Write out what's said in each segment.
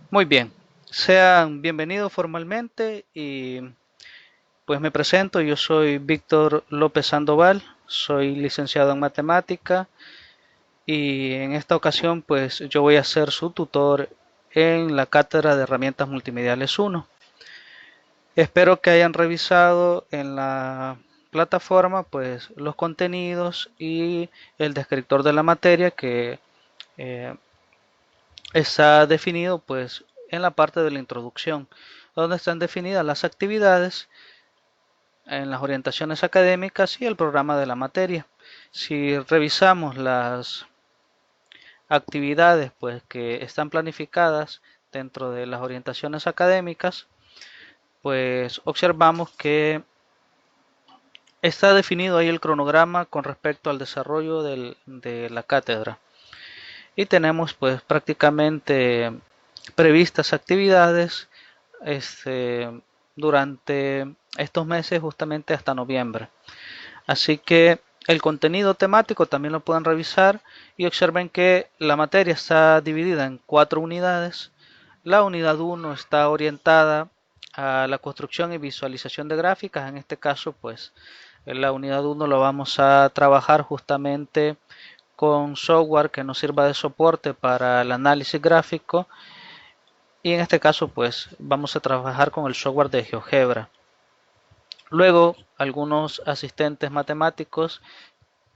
Muy bien, sean bienvenidos formalmente y pues me presento, yo soy Víctor López Sandoval, soy licenciado en matemática y en esta ocasión pues yo voy a ser su tutor en la cátedra de herramientas multimediales 1. Espero que hayan revisado en la plataforma pues los contenidos y el descriptor de la materia que eh, está definido pues en la parte de la introducción, donde están definidas las actividades en las orientaciones académicas y el programa de la materia. Si revisamos las actividades pues que están planificadas dentro de las orientaciones académicas, pues observamos que está definido ahí el cronograma con respecto al desarrollo de la cátedra. Y tenemos pues prácticamente previstas actividades este, durante estos meses justamente hasta noviembre. Así que el contenido temático también lo pueden revisar y observen que la materia está dividida en 4 unidades. La unidad 1 está orientada a la construcción y visualización de gráficas. En este caso, pues en la unidad 1 lo vamos a trabajar justamente con software que nos sirva de soporte para el análisis gráfico y en este caso pues vamos a trabajar con el software de GeoGebra. Luego algunos asistentes matemáticos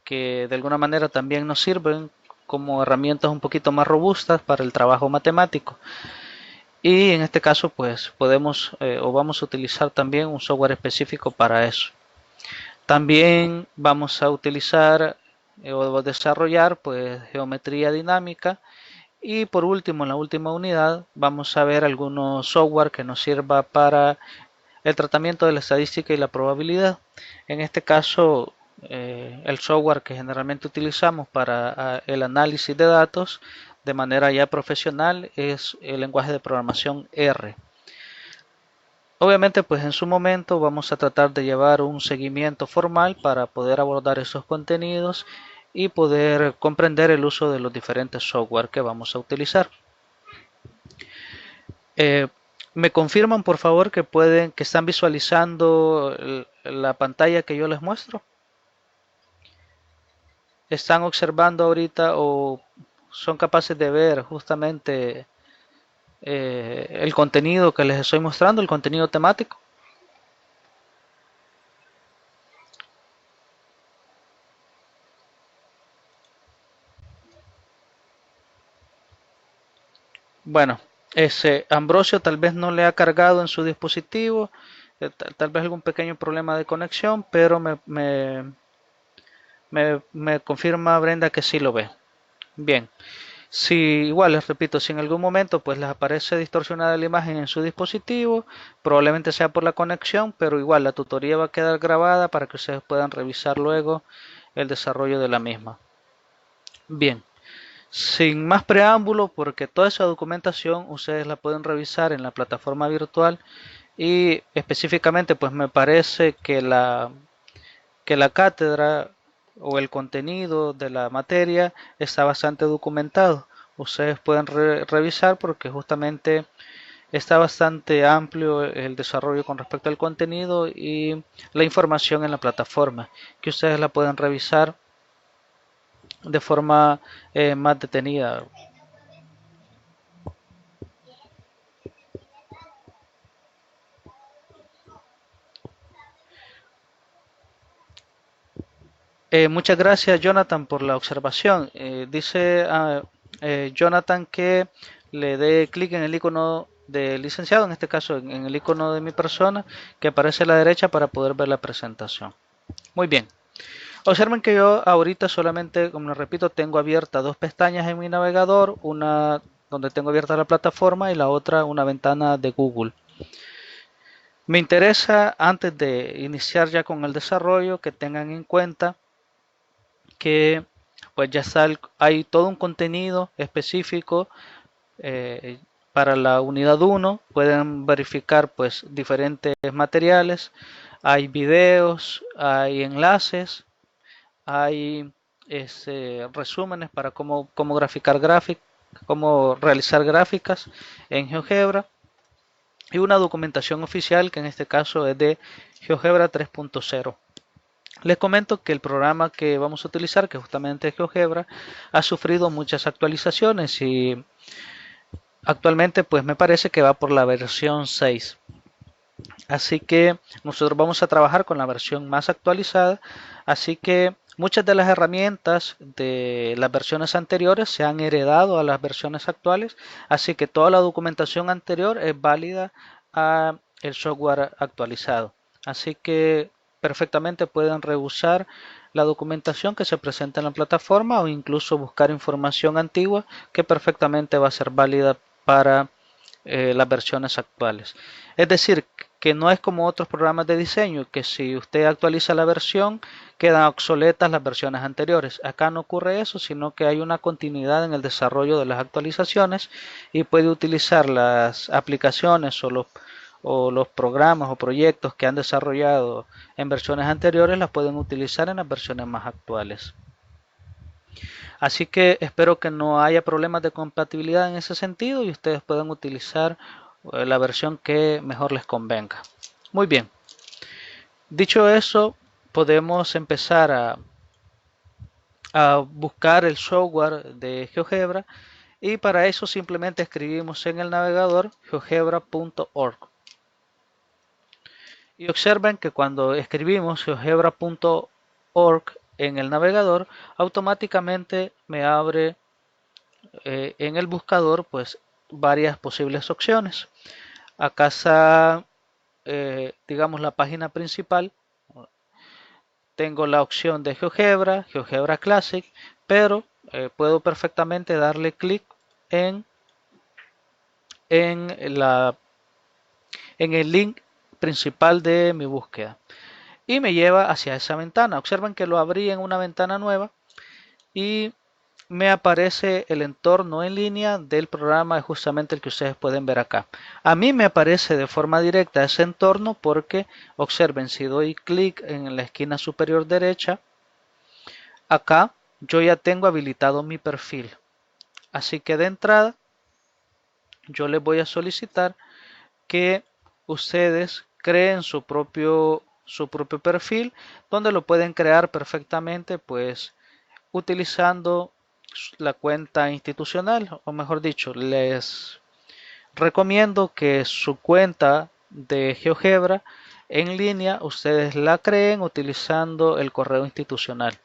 que de alguna manera también nos sirven como herramientas un poquito más robustas para el trabajo matemático. Y en este caso pues podemos o vamos a utilizar también un software específico para eso. También vamos a utilizar o desarrollar pues geometría dinámica. Y por último, en la última unidad, vamos a ver algunos software que nos sirva para el tratamiento de la estadística y la probabilidad. En este caso, el software que generalmente utilizamos para el análisis de datos de manera ya profesional es el lenguaje de programación R. Obviamente, pues en su momento vamos a tratar de llevar un seguimiento formal para poder abordar esos contenidos y poder comprender el uso de los diferentes software que vamos a utilizar. Eh, ¿Me confirman por favor que están visualizando la pantalla que yo les muestro? ¿Están observando ahorita o son capaces de ver justamente el contenido que les estoy mostrando, el contenido temático? Bueno, ese Ambrosio tal vez no le ha cargado en su dispositivo, tal vez algún pequeño problema de conexión, pero me confirma Brenda que sí lo ve. Bien, si igual les repito, si en algún momento pues les aparece distorsionada la imagen en su dispositivo, probablemente sea por la conexión, pero igual la tutoría va a quedar grabada para que ustedes puedan revisar luego el desarrollo de la misma. Bien, sin más preámbulo, porque toda esa documentación ustedes la pueden revisar en la plataforma virtual y específicamente pues me parece que la cátedra o el contenido de la materia está bastante documentado. Ustedes pueden revisar porque justamente está bastante amplio el desarrollo con respecto al contenido y la información en la plataforma, que ustedes la pueden revisar de forma más detenida. Muchas gracias Jonathan por la observación. Dice Jonathan que le dé clic en el icono de licenciado, en este caso en el icono de mi persona, que aparece a la derecha para poder ver la presentación. Muy bien. Observen que yo ahorita solamente, como les repito, tengo abiertas dos pestañas en mi navegador, una donde tengo abierta la plataforma y la otra una ventana de Google. Me interesa, antes de iniciar ya con el desarrollo, que tengan en cuenta que pues ya está hay todo un contenido específico eh, para la unidad 1. Pueden verificar pues diferentes materiales, hay videos, hay enlaces, hay resúmenes para cómo graficar gráficos. cómo realizar gráficas en GeoGebra, y una documentación oficial que en este caso es de GeoGebra 3.0. Les comento que el programa que vamos a utilizar, que justamente es GeoGebra, ha sufrido muchas actualizaciones y actualmente pues me parece que va por la versión 6. Así que nosotros vamos a trabajar con la versión más actualizada. Así que muchas de las herramientas de las versiones anteriores se han heredado a las versiones actuales. Así que toda la documentación anterior es válida a el software actualizado. Así que perfectamente pueden reusar la documentación que se presenta en la plataforma o incluso buscar información antigua que perfectamente va a ser válida para las versiones actuales. Es decir, que no es como otros programas de diseño, que si usted actualiza la versión, quedan obsoletas las versiones anteriores. Acá no ocurre eso, sino que hay una continuidad en el desarrollo de las actualizaciones y puede utilizar las aplicaciones o los programas o proyectos que han desarrollado en versiones anteriores, las pueden utilizar en las versiones más actuales. Así que espero que no haya problemas de compatibilidad en ese sentido y ustedes puedan utilizar la versión que mejor les convenga. Muy bien, dicho eso, podemos empezar a buscar el software de GeoGebra y para eso simplemente escribimos en el navegador geogebra.org. Y observen que cuando escribimos geogebra.org en el navegador, automáticamente me abre en el buscador pues varias posibles opciones. Acá está digamos la página principal. Tengo la opción de GeoGebra, GeoGebra Classic, pero puedo perfectamente darle clic en, en, la, en el link principal de mi búsqueda y me lleva hacia esa ventana. Observen que lo abrí en una ventana nueva y me aparece el entorno en línea del programa, justamente el que ustedes pueden ver acá. A mí me aparece de forma directa ese entorno porque observen, si doy clic en la esquina superior derecha, acá yo ya tengo habilitado mi perfil. Así que de entrada yo les voy a solicitar que ustedes creen su propio perfil, donde lo pueden crear perfectamente pues utilizando la cuenta institucional, o mejor dicho, les recomiendo que su cuenta de GeoGebra en línea ustedes la creen utilizando el correo institucional.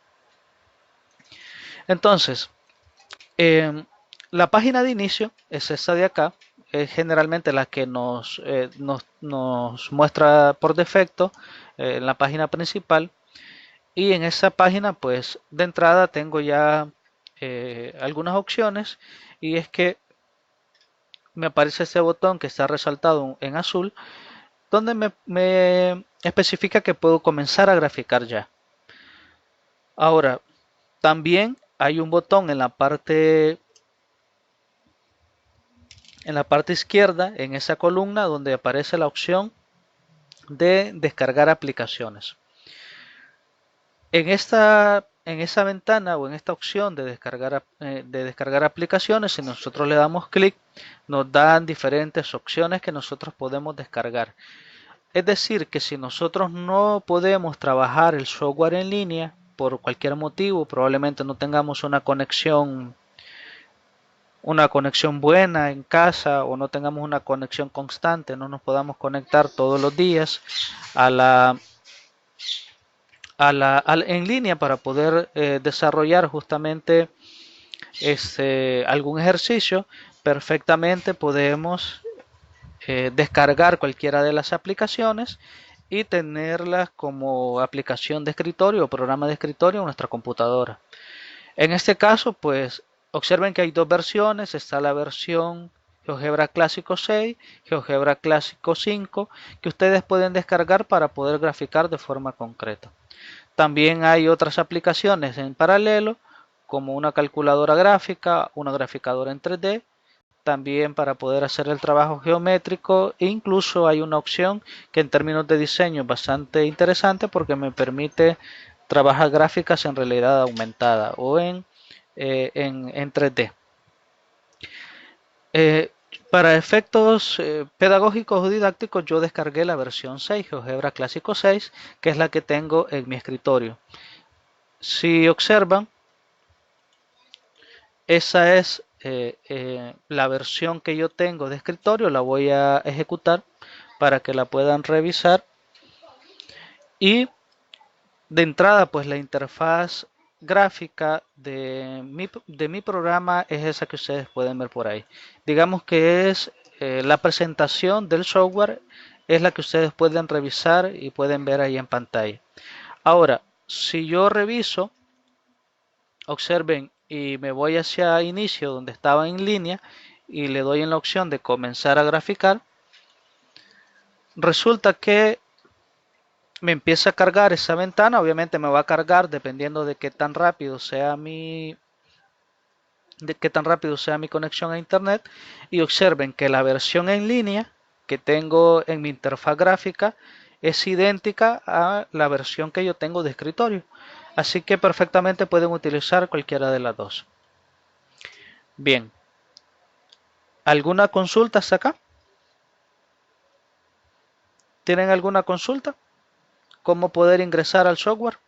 Entonces, la página de inicio es esta de acá, es generalmente la que nos muestra por defecto en la página principal. Y en esa página pues de entrada tengo ya algunas opciones, y es que me aparece este botón que está resaltado en azul donde me especifica que puedo comenzar a graficar ya. Ahora también hay un botón en la parte izquierda en esa columna donde aparece la opción de descargar aplicaciones. En esa ventana o en esta opción de descargar aplicaciones, si nosotros le damos clic, nos dan diferentes opciones que nosotros podemos descargar. Es decir, que si nosotros no podemos trabajar el software en línea por cualquier motivo, probablemente no tengamos una conexión buena en casa o no tengamos una conexión constante, no nos podamos conectar todos los días a en línea para poder desarrollar justamente algún ejercicio, perfectamente podemos descargar cualquiera de las aplicaciones y tenerlas como aplicación de escritorio o programa de escritorio en nuestra computadora. En este caso, pues observen que hay dos versiones. Está la versión GeoGebra Clásico 6, GeoGebra Clásico 5, que ustedes pueden descargar para poder graficar de forma concreta. También hay otras aplicaciones en paralelo, como una calculadora gráfica, una graficadora en 3D, también para poder hacer el trabajo geométrico, e incluso hay una opción que en términos de diseño es bastante interesante porque me permite trabajar gráficas en realidad aumentada o en 3D. Eh, para efectos pedagógicos o didácticos yo descargué la versión 6, GeoGebra Clásico 6, que es la que tengo en mi escritorio. Si observan, esa es la versión que yo tengo de escritorio, la voy a ejecutar para que la puedan revisar. Y de entrada, pues la interfaz gráfica de mi programa es esa que ustedes pueden ver por ahí. Digamos que es la presentación del software, es la que ustedes pueden revisar y pueden ver ahí en pantalla. Ahora, si yo reviso, observen, y me voy hacia inicio donde estaba en línea y le doy en la opción de comenzar a graficar, resulta que me empieza a cargar esa ventana. Obviamente me va a cargar dependiendo de qué tan rápido sea mi conexión a internet. Y observen que la versión en línea que tengo en mi interfaz gráfica es idéntica a la versión que yo tengo de escritorio, así que perfectamente pueden utilizar cualquiera de las dos. Bien, ¿alguna consulta hasta acá? ¿Tienen alguna consulta? ¿Cómo poder ingresar al software?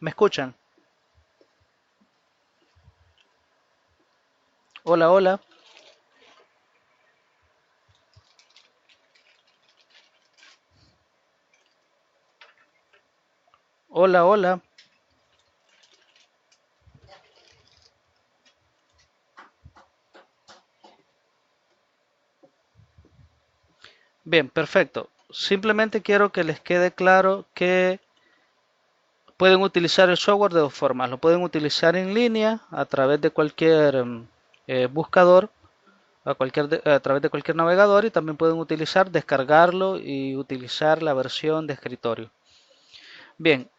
¿Me escuchan? Hola, hola. Hola, hola. Bien, perfecto. Simplemente quiero que les quede claro que pueden utilizar el software de dos formas. Lo pueden utilizar en línea a través de cualquier buscador, a través de cualquier navegador, y también pueden descargarlo y utilizar la versión de escritorio. Bien,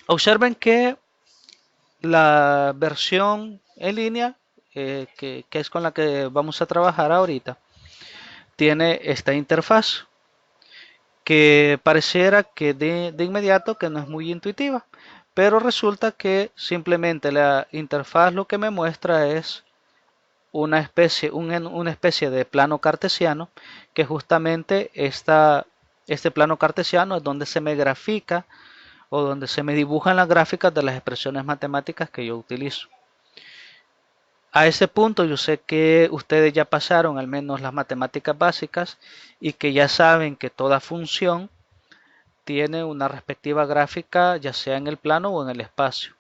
observen que la versión en línea, que es con la que vamos a trabajar ahorita, tiene esta interfaz que pareciera que de inmediato que no es muy intuitiva, pero resulta que simplemente la interfaz lo que me muestra es una especie de plano cartesiano, que justamente este plano cartesiano es donde se me grafica o donde se me dibujan las gráficas de las expresiones matemáticas que yo utilizo. A ese punto yo sé que ustedes ya pasaron al menos las matemáticas básicas y que ya saben que toda función tiene una respectiva gráfica, ya sea en el plano o en el espacio.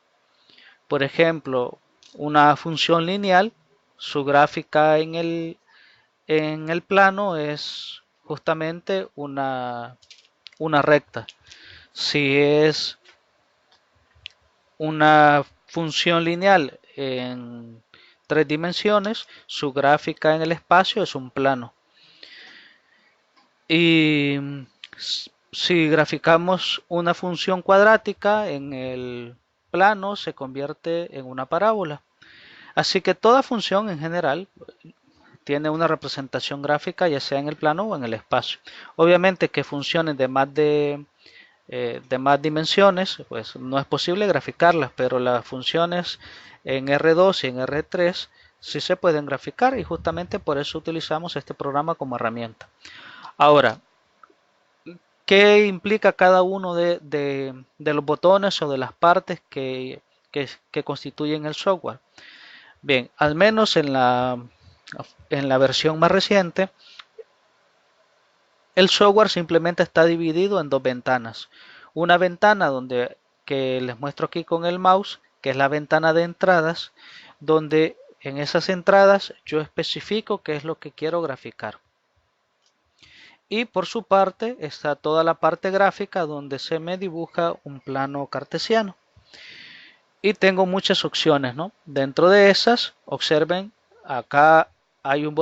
Por ejemplo, una función lineal, su gráfica en el plano es justamente una recta. Si es una función lineal en tres dimensiones, su gráfica en el espacio es un plano. Y si graficamos una función cuadrática en el plano, se convierte en una parábola. Así que toda función en general tiene una representación gráfica, ya sea en el plano o en el espacio. Obviamente que funciones de más dimensiones, pues no es posible graficarlas, pero las funciones en R2 y en R3 sí se pueden graficar, y justamente por eso utilizamos este programa como herramienta. Ahora, ¿qué implica cada uno de los botones o de las partes que constituyen el software? Bien, al menos en la versión más reciente, el software simplemente está dividido en dos ventanas. Una ventana que les muestro aquí con el mouse, que es la ventana de entradas, donde en esas entradas yo especifico qué es lo que quiero graficar. Y por su parte está toda la parte gráfica, donde se me dibuja un plano cartesiano. Y tengo muchas opciones, ¿no? Dentro de esas, observen, acá hay un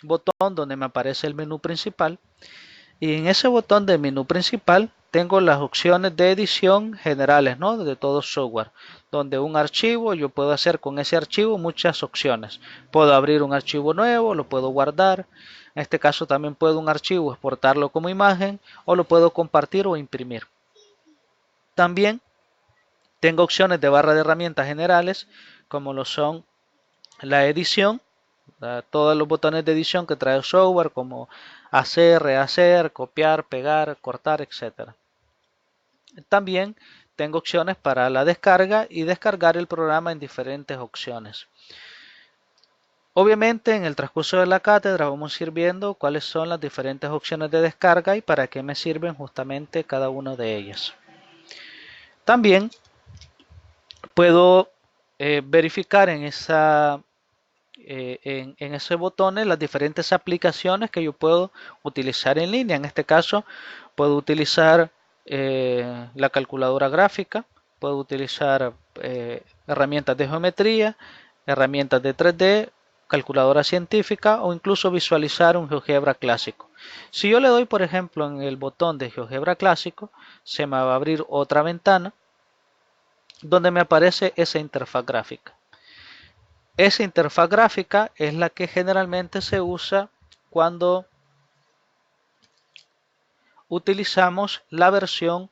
botón donde me aparece el menú principal, y en ese botón de menú principal tengo las opciones de edición generales, ¿no? De todo software, donde un archivo, yo puedo hacer con ese archivo muchas opciones. Puedo abrir un archivo nuevo, lo puedo guardar. En este caso también puedo un archivo exportarlo como imagen, o lo puedo compartir o imprimir. También tengo opciones de barra de herramientas generales, como lo son la edición, todos los botones de edición que trae el software, como hacer, rehacer, copiar, pegar, cortar, etcétera. También tengo opciones para la descarga y descargar el programa en diferentes opciones. Obviamente en el transcurso de la cátedra vamos a ir viendo cuáles son las diferentes opciones de descarga y para qué me sirven justamente cada una de ellas. También puedo verificar en ese botón las diferentes aplicaciones que yo puedo utilizar en línea. En este caso puedo utilizar la calculadora gráfica, puedo utilizar herramientas de geometría, herramientas de 3D, calculadora científica o incluso visualizar un GeoGebra clásico. Si yo le doy por ejemplo en el botón de GeoGebra clásico, se me va a abrir otra ventana donde me aparece esa interfaz gráfica. Esa interfaz gráfica es la que generalmente se usa cuando utilizamos la versión.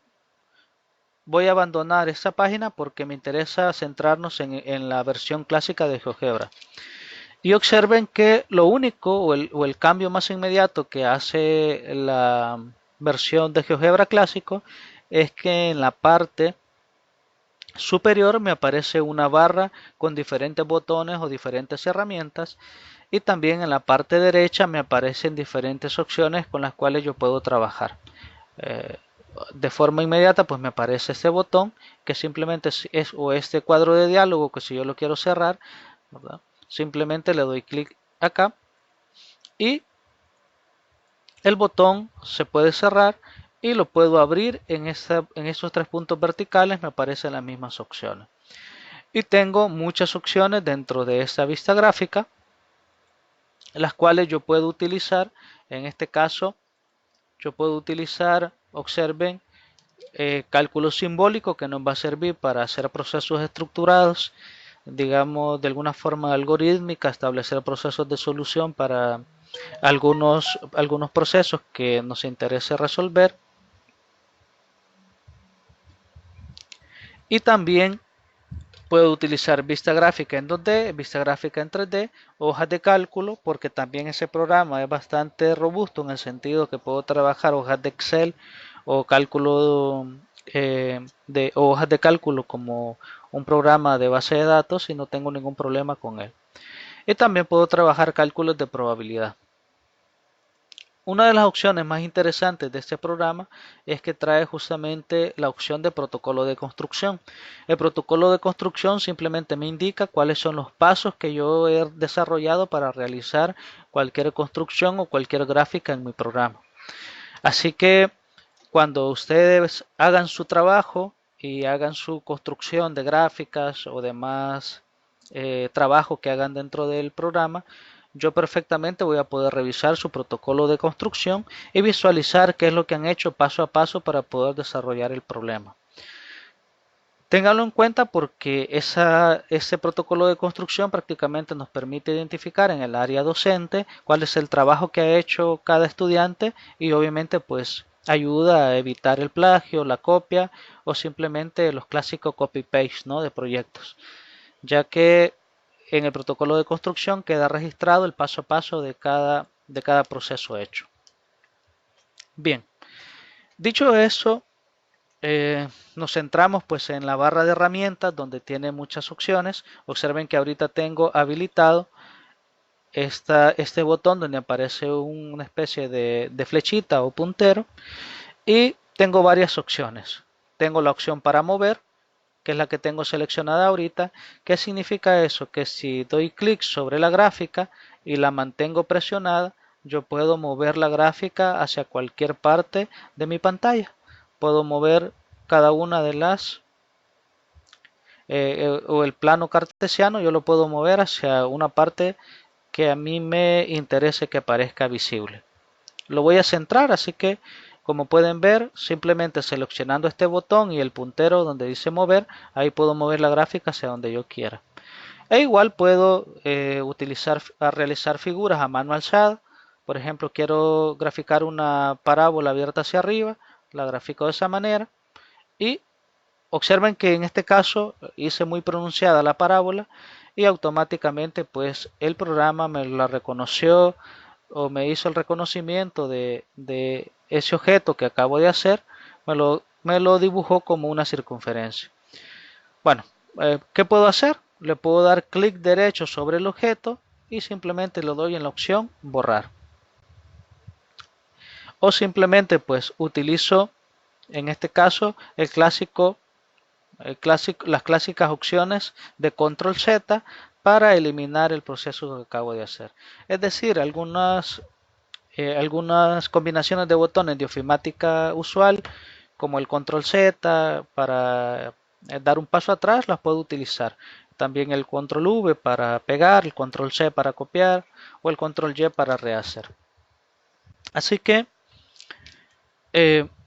Voy a abandonar esta página porque me interesa centrarnos en la versión clásica de GeoGebra. Y observen que lo único o el cambio más inmediato que hace la versión de GeoGebra clásico es que en la parte superior me aparece una barra con diferentes botones o diferentes herramientas y también en la parte derecha me aparecen diferentes opciones con las cuales yo puedo trabajar. De forma inmediata pues me aparece este botón que simplemente es o este cuadro de diálogo que si yo lo quiero cerrar, ¿verdad? Simplemente le doy clic acá y el botón se puede cerrar y lo puedo abrir en esos tres puntos verticales, me aparecen las mismas opciones. Y tengo muchas opciones dentro de esta vista gráfica, las cuales yo puedo utilizar. En este caso, yo puedo utilizar, observen, cálculo simbólico que nos va a servir para hacer procesos estructurados, digamos de alguna forma algorítmica, establecer procesos de solución para algunos procesos que nos interese resolver. Y también puedo utilizar vista gráfica en 2D, vista gráfica en 3D, hojas de cálculo, porque también ese programa es bastante robusto en el sentido que puedo trabajar hojas de Excel o cálculo de hojas de cálculo como un programa de base de datos y no tengo ningún problema con él. Y también puedo trabajar cálculos de probabilidad. Una de las opciones más interesantes de este programa es que trae justamente la opción de protocolo de construcción. El protocolo de construcción simplemente me indica cuáles son los pasos que yo he desarrollado para realizar cualquier construcción o cualquier gráfica en mi programa. Así que cuando ustedes hagan su trabajo y hagan su construcción de gráficas o demás trabajo que hagan dentro del programa, yo perfectamente voy a poder revisar su protocolo de construcción y visualizar qué es lo que han hecho paso a paso para poder desarrollar el problema. Ténganlo en cuenta porque ese protocolo de construcción prácticamente nos permite identificar en el área docente cuál es el trabajo que ha hecho cada estudiante y obviamente pues ayuda a evitar el plagio, la copia o simplemente los clásicos copy-paste, ¿no?, de proyectos, ya que en el protocolo de construcción queda registrado el paso a paso de cada proceso hecho. Bien, dicho eso, nos centramos pues en la barra de herramientas donde tiene muchas opciones. Observen que ahorita tengo habilitado este botón donde aparece una especie de flechita o puntero y tengo varias opciones. Tengo la opción para mover, que es la que tengo seleccionada ahorita. ¿Qué significa eso? Que si doy clic sobre la gráfica y la mantengo presionada, yo puedo mover la gráfica hacia cualquier parte de mi pantalla. Puedo mover cada una de las o el plano cartesiano, yo lo puedo mover hacia una parte que a mí me interese que parezca visible. Lo voy a centrar, así que como pueden ver, simplemente seleccionando este botón y el puntero donde dice mover, ahí puedo mover la gráfica hacia donde yo quiera. E igual puedo realizar figuras a mano alzada. Por ejemplo, quiero graficar una parábola abierta hacia arriba, la grafico de esa manera y Observen que en este caso hice muy pronunciada la parábola y automáticamente pues el programa me la reconoció o me hizo el reconocimiento de ese objeto que acabo de hacer, me lo dibujó como una circunferencia. Bueno, ¿qué puedo hacer? Le puedo dar clic derecho sobre el objeto y simplemente le doy en la opción borrar. O simplemente pues utilizo en este caso las clásicas opciones de control Z para eliminar el proceso que acabo de hacer. Es decir, algunas combinaciones de botones de ofimática usual, como el control Z para dar un paso atrás, las puedo utilizar. También el control V para pegar, el control C para copiar o el control Y para rehacer. Así que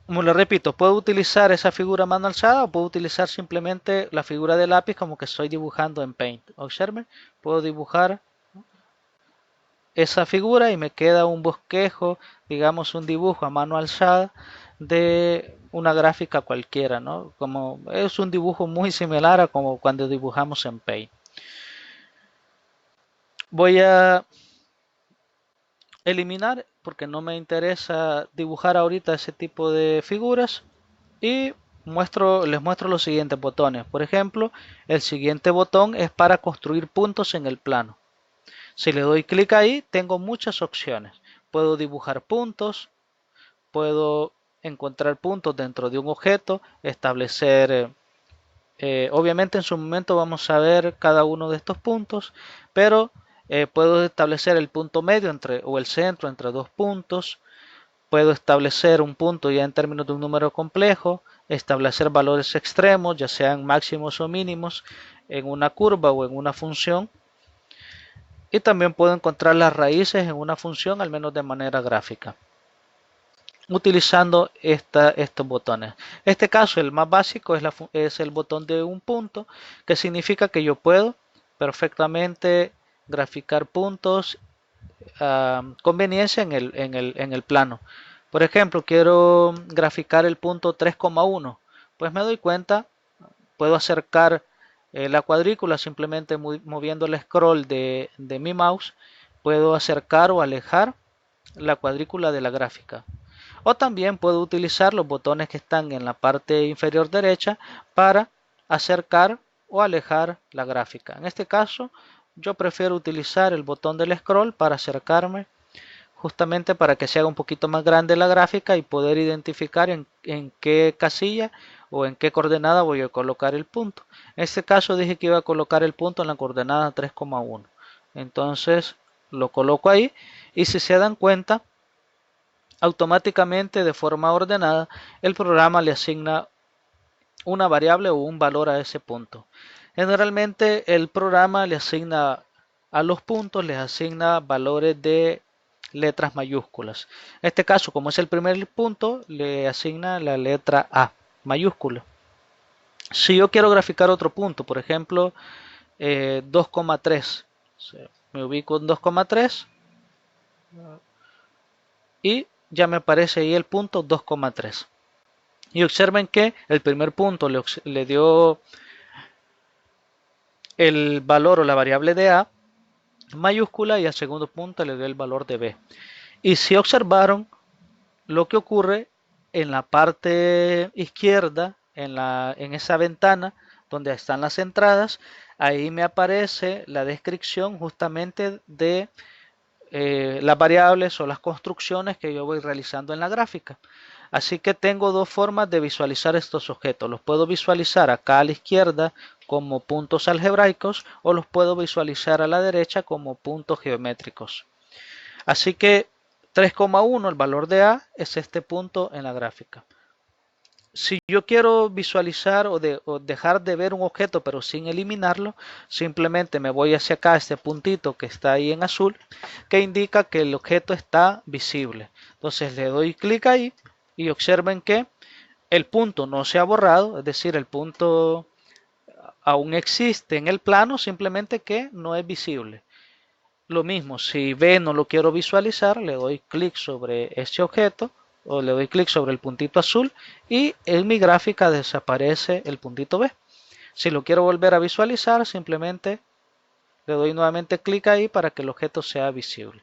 como le repito, puedo utilizar esa figura mano alzada o puedo utilizar simplemente la figura de lápiz como que estoy dibujando en Paint. Observen, puedo dibujar esa figura y me queda un bosquejo, digamos un dibujo a mano alzada de una gráfica cualquiera, ¿no? Como es un dibujo muy similar a como cuando dibujamos en Paint. Voy a eliminar porque no me interesa dibujar ahorita ese tipo de figuras y les muestro los siguientes botones. Por ejemplo, el siguiente botón es para construir puntos en el plano. Si le doy clic ahí, tengo muchas opciones. Puedo dibujar puntos, puedo encontrar puntos dentro de un objeto, establecer, obviamente en su momento vamos a ver cada uno de estos puntos, pero puedo establecer el punto medio o el centro entre dos puntos, puedo establecer un punto ya en términos de un número complejo, establecer valores extremos, ya sean máximos o mínimos, en una curva o en una función. Y también puedo encontrar las raíces en una función, al menos de manera gráfica, utilizando estos botones. En este caso, el más básico es el botón de un punto, que significa que yo puedo perfectamente graficar puntos conveniencia en el plano. Por ejemplo, quiero graficar el punto 3,1. Pues me doy cuenta, puedo acercar la cuadrícula simplemente moviendo el scroll de mi mouse. Puedo acercar o alejar la cuadrícula de la gráfica. O también puedo utilizar los botones que están en la parte inferior derecha para acercar o alejar la gráfica. En este caso, yo prefiero utilizar el botón del scroll para acercarme, justamente para que se haga un poquito más grande la gráfica y poder identificar en qué casilla o en qué coordenada voy a colocar el punto. En este caso dije que iba a colocar el punto en la coordenada 3,1. Entonces lo coloco ahí y si se dan cuenta, automáticamente de forma ordenada el programa le asigna una variable o un valor a ese punto. Generalmente el programa le asigna a los puntos, les asigna valores de letras mayúsculas. En este caso, como es el primer punto, le asigna la letra A mayúscula. Si yo quiero graficar otro punto, por ejemplo, 2,3, me ubico en 2,3 y ya me aparece ahí el punto 2,3. Y observen que el primer punto le dio el valor o la variable de A mayúscula y al segundo punto le dio el valor de B. Y si observaron lo que ocurre en la parte izquierda, en esa ventana donde están las entradas, ahí me aparece la descripción justamente de las variables o las construcciones que yo voy realizando en la gráfica. Así que tengo dos formas de visualizar estos objetos. Los puedo visualizar acá a la izquierda como puntos algebraicos o los puedo visualizar a la derecha como puntos geométricos. Así que 3,1, el valor de A, es este punto en la gráfica. Si yo quiero visualizar o dejar de ver un objeto pero sin eliminarlo, simplemente me voy hacia acá, este puntito que está ahí en azul, que indica que el objeto está visible. Entonces le doy clic ahí y observen que el punto no se ha borrado, es decir, el punto aún existe en el plano, simplemente que no es visible. Lo mismo, si B no lo quiero visualizar, le doy clic sobre este objeto o le doy clic sobre el puntito azul y en mi gráfica desaparece el puntito B. Si lo quiero volver a visualizar, simplemente le doy nuevamente clic ahí para que el objeto sea visible.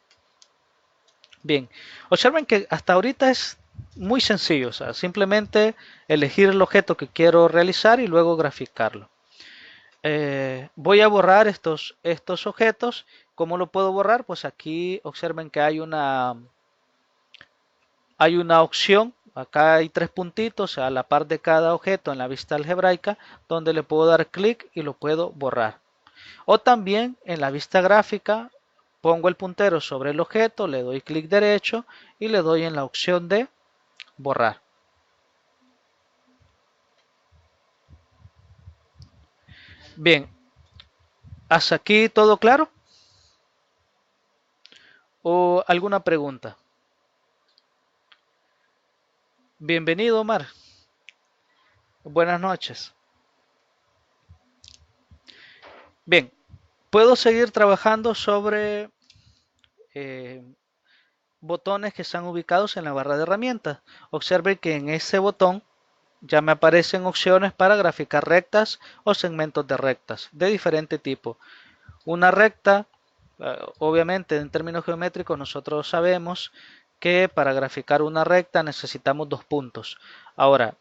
Bien, observen que hasta ahorita es muy sencillo, o sea, simplemente elegir el objeto que quiero realizar y luego graficarlo. Voy a borrar estos objetos. ¿Cómo lo puedo borrar? Pues aquí observen que hay una opción. Acá hay tres puntitos a la par de cada objeto en la vista algebraica donde le puedo dar clic y lo puedo borrar. O también en la vista gráfica pongo el puntero sobre el objeto, le doy clic derecho y le doy en la opción de borrar. Bien, ¿hasta aquí todo claro? ¿O alguna pregunta? Bienvenido, Omar. Buenas noches. Bien, puedo seguir trabajando sobre eh, botones que están ubicados en la barra de herramientas. Observe que en ese botón ya me aparecen opciones para graficar rectas o segmentos de rectas de diferente tipo. Una recta, obviamente en términos geométricos nosotros sabemos que para graficar una recta necesitamos dos puntos. Ahora,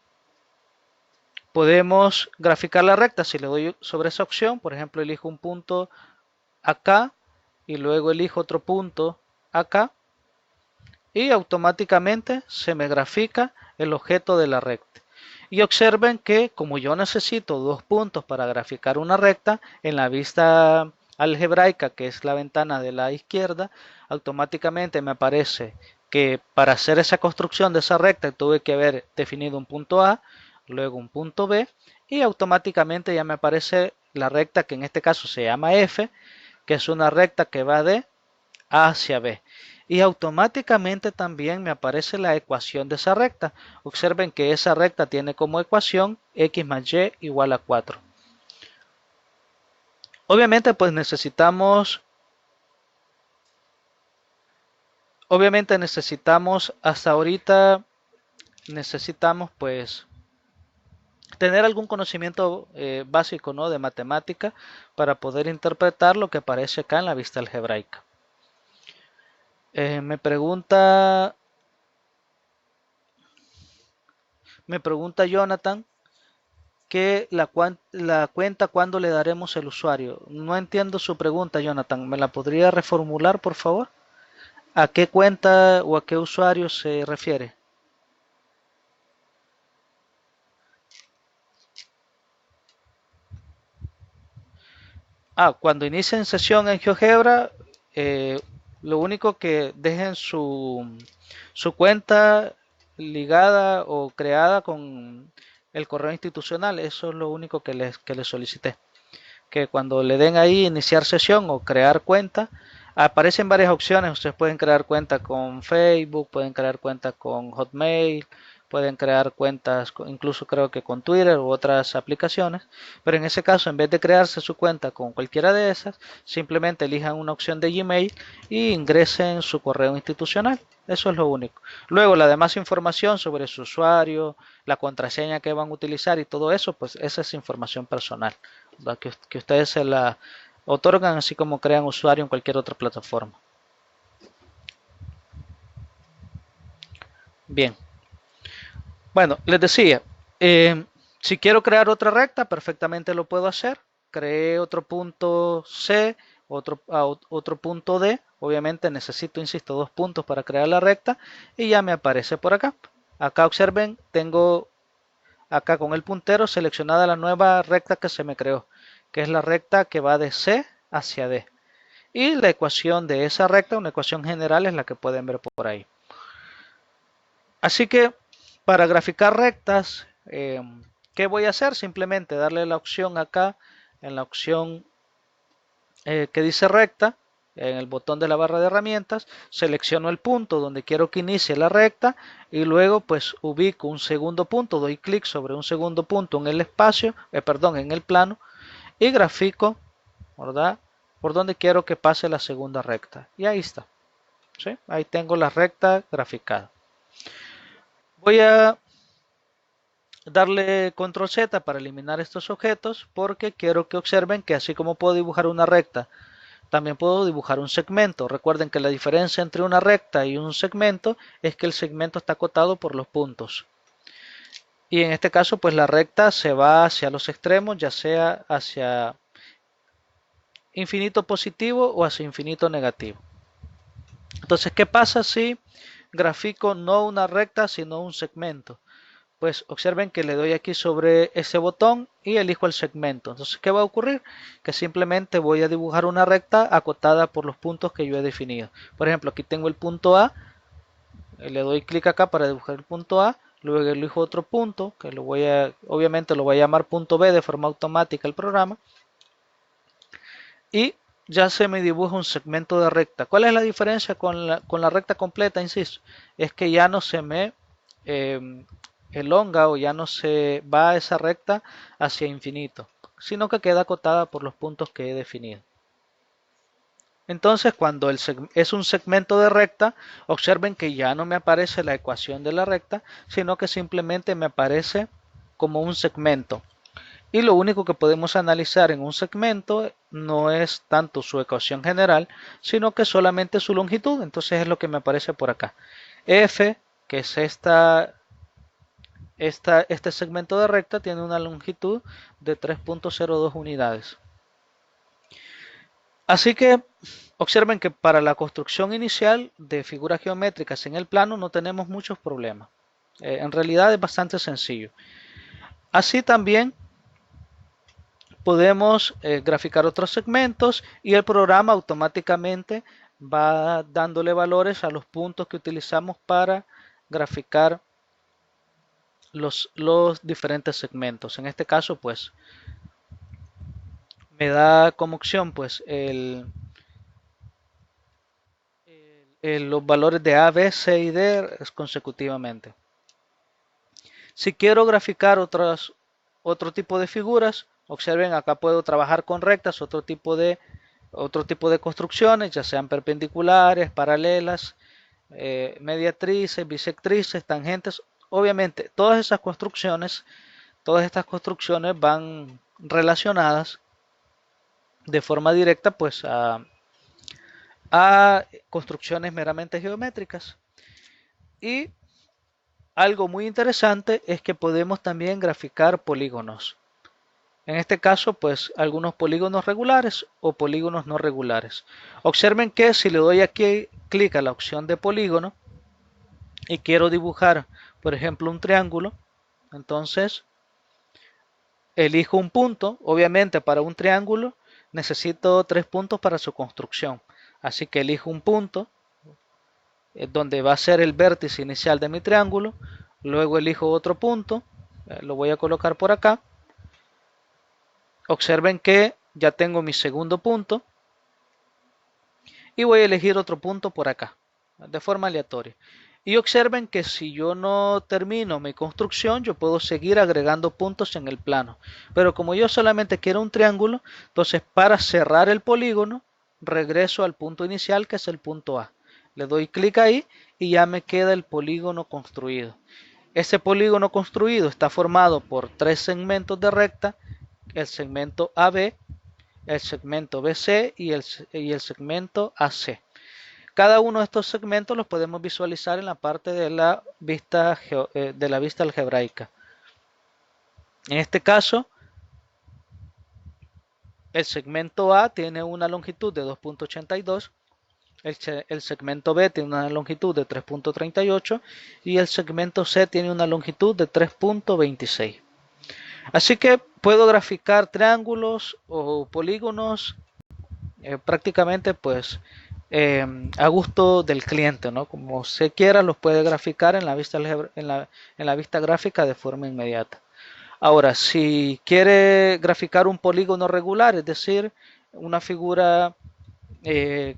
podemos graficar la recta si le doy sobre esa opción, por ejemplo elijo un punto acá y luego elijo otro punto acá y automáticamente se me grafica el objeto de la recta. Y observen que como yo necesito dos puntos para graficar una recta, en la vista algebraica, que es la ventana de la izquierda, automáticamente me aparece que para hacer esa construcción de esa recta tuve que haber definido un punto A, luego un punto B, y automáticamente ya me aparece la recta que en este caso se llama F, que es una recta que va de A hacia B. Y automáticamente también me aparece la ecuación de esa recta. Observen que esa recta tiene como ecuación x más y igual a 4. Obviamente pues necesitamos hasta ahorita necesitamos pues tener algún conocimiento básico, ¿no?, de matemática para poder interpretar lo que aparece acá en la vista algebraica. Me pregunta Jonathan que la cuenta cuándo le daremos el usuario. No entiendo su pregunta, Jonathan. ¿Me la podría reformular, por favor? ¿A qué cuenta o a qué usuario se refiere? Cuando inicien sesión en GeoGebra, eh, lo único que dejen su cuenta ligada o creada con el correo institucional. Eso es lo único que les solicité. Que cuando le den ahí iniciar sesión o crear cuenta, aparecen varias opciones. Ustedes pueden crear cuenta con Facebook, pueden crear cuenta con Hotmail, pueden crear cuentas incluso creo que con Twitter u otras aplicaciones, pero en ese caso en vez de crearse su cuenta con cualquiera de esas, simplemente elijan una opción de Gmail y ingresen su correo institucional. Eso es lo único. Luego la demás información sobre su usuario, la contraseña que van a utilizar y todo eso, pues esa es información personal, que ustedes se la otorgan así como crean usuario en cualquier otra plataforma. Bien, bueno, les decía, si quiero crear otra recta, perfectamente lo puedo hacer. Creé otro punto C, otro punto D. Obviamente necesito, insisto, dos puntos para crear la recta y ya me aparece por acá. Acá observen, tengo acá con el puntero seleccionada la nueva recta que se me creó, que es la recta que va de C hacia D. Y la ecuación de esa recta, una ecuación general, es la que pueden ver por ahí. Así que para graficar rectas, ¿qué voy a hacer? Simplemente darle la opción acá, en la opción que dice recta, en el botón de la barra de herramientas, selecciono el punto donde quiero que inicie la recta y luego pues ubico un segundo punto, doy clic sobre un segundo punto en el espacio, en el plano y grafico, ¿verdad?, por donde quiero que pase la segunda recta. Y ahí está, ¿sí? Ahí tengo la recta graficada. Voy a darle control Z para eliminar estos objetos porque quiero que observen que así como puedo dibujar una recta, también puedo dibujar un segmento. Recuerden que la diferencia entre una recta y un segmento es que el segmento está acotado por los puntos. Y en este caso, pues la recta se va hacia los extremos, ya sea hacia infinito positivo o hacia infinito negativo. Entonces, ¿qué pasa si grafico no una recta, sino un segmento? Pues observen que le doy aquí sobre ese botón y elijo el segmento. Entonces, ¿qué va a ocurrir? Que simplemente voy a dibujar una recta acotada por los puntos que yo he definido. Por ejemplo, aquí tengo el punto A, le doy clic acá para dibujar el punto A, luego elijo otro punto, que obviamente lo voy a llamar punto B de forma automática el programa, y ya se me dibuja un segmento de recta. ¿Cuál es la diferencia con la recta completa? Insisto, es que ya no se me elonga o ya no se va esa recta hacia infinito, sino que queda acotada por los puntos que he definido. Entonces, cuando es un segmento de recta, observen que ya no me aparece la ecuación de la recta, sino que simplemente me aparece como un segmento. Y lo único que podemos analizar en un segmento no es tanto su ecuación general, sino que solamente su longitud. Entonces es lo que me aparece por acá. F, que es este segmento de recta, tiene una longitud de 3.02 unidades. Así que observen que para la construcción inicial de figuras geométricas en el plano no tenemos muchos problemas. En realidad es bastante sencillo. Así también podemos graficar otros segmentos y el programa automáticamente va dándole valores a los puntos que utilizamos para graficar los diferentes segmentos. En este caso, pues, me da como opción pues los valores de A, B, C y D consecutivamente. Si quiero graficar otro tipo de figuras, observen acá puedo trabajar con rectas, otro tipo de construcciones, ya sean perpendiculares, paralelas, mediatrices, bisectrices, tangentes. Obviamente, todas estas construcciones van relacionadas de forma directa pues a construcciones meramente geométricas. Y algo muy interesante es que podemos también graficar polígonos. En este caso, pues algunos polígonos regulares o polígonos no regulares. Observen que si le doy aquí clic a la opción de polígono y quiero dibujar, por ejemplo, un triángulo, entonces elijo un punto. Obviamente para un triángulo necesito 3 puntos para su construcción. Así que elijo un punto donde va a ser el vértice inicial de mi triángulo. Luego elijo otro punto, lo voy a colocar por acá. Observen que ya tengo mi segundo punto y voy a elegir otro punto por acá, de forma aleatoria. Y observen que si yo no termino mi construcción, yo puedo seguir agregando puntos en el plano. Pero como yo solamente quiero un triángulo, entonces para cerrar el polígono, regreso al punto inicial que es el punto A. Le doy clic ahí y ya me queda el polígono construido. Ese polígono construido está formado por 3 segmentos de recta, el segmento AB, el segmento BC y el segmento AC. Cada uno de estos segmentos los podemos visualizar en la parte de la vista algebraica. En este caso, el segmento A tiene una longitud de 2.82, el segmento B tiene una longitud de 3.38 y el segmento C tiene una longitud de 3.26. Así que puedo graficar triángulos o polígonos prácticamente pues a gusto del cliente, ¿no? Como se quiera los puede graficar en la vista gráfica de forma inmediata. Ahora, si quiere graficar un polígono regular, es decir, una figura que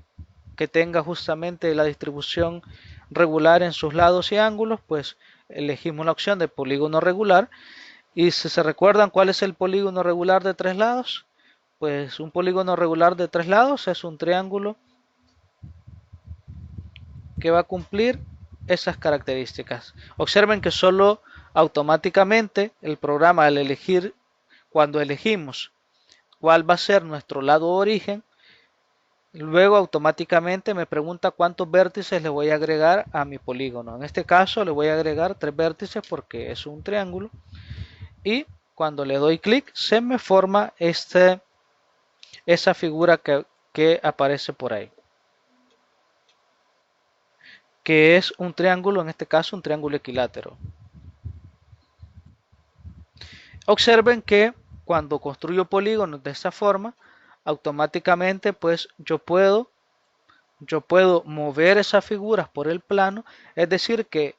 tenga justamente la distribución regular en sus lados y ángulos, pues elegimos la opción de polígono regular. Y si se recuerdan cuál es el polígono regular de 3 lados, pues un polígono regular de 3 lados es un triángulo que va a cumplir esas características. Observen que solo automáticamente el programa al elegir, cuando elegimos cuál va a ser nuestro lado de origen, luego automáticamente me pregunta cuántos vértices le voy a agregar a mi polígono. En este caso le voy a agregar 3 vértices porque es un triángulo. Y cuando le doy clic se me forma esa figura que aparece por ahí, que es un triángulo, en este caso un triángulo equilátero. Observen que cuando construyo polígonos de esa forma, automáticamente pues yo puedo mover esas figuras por el plano, es decir que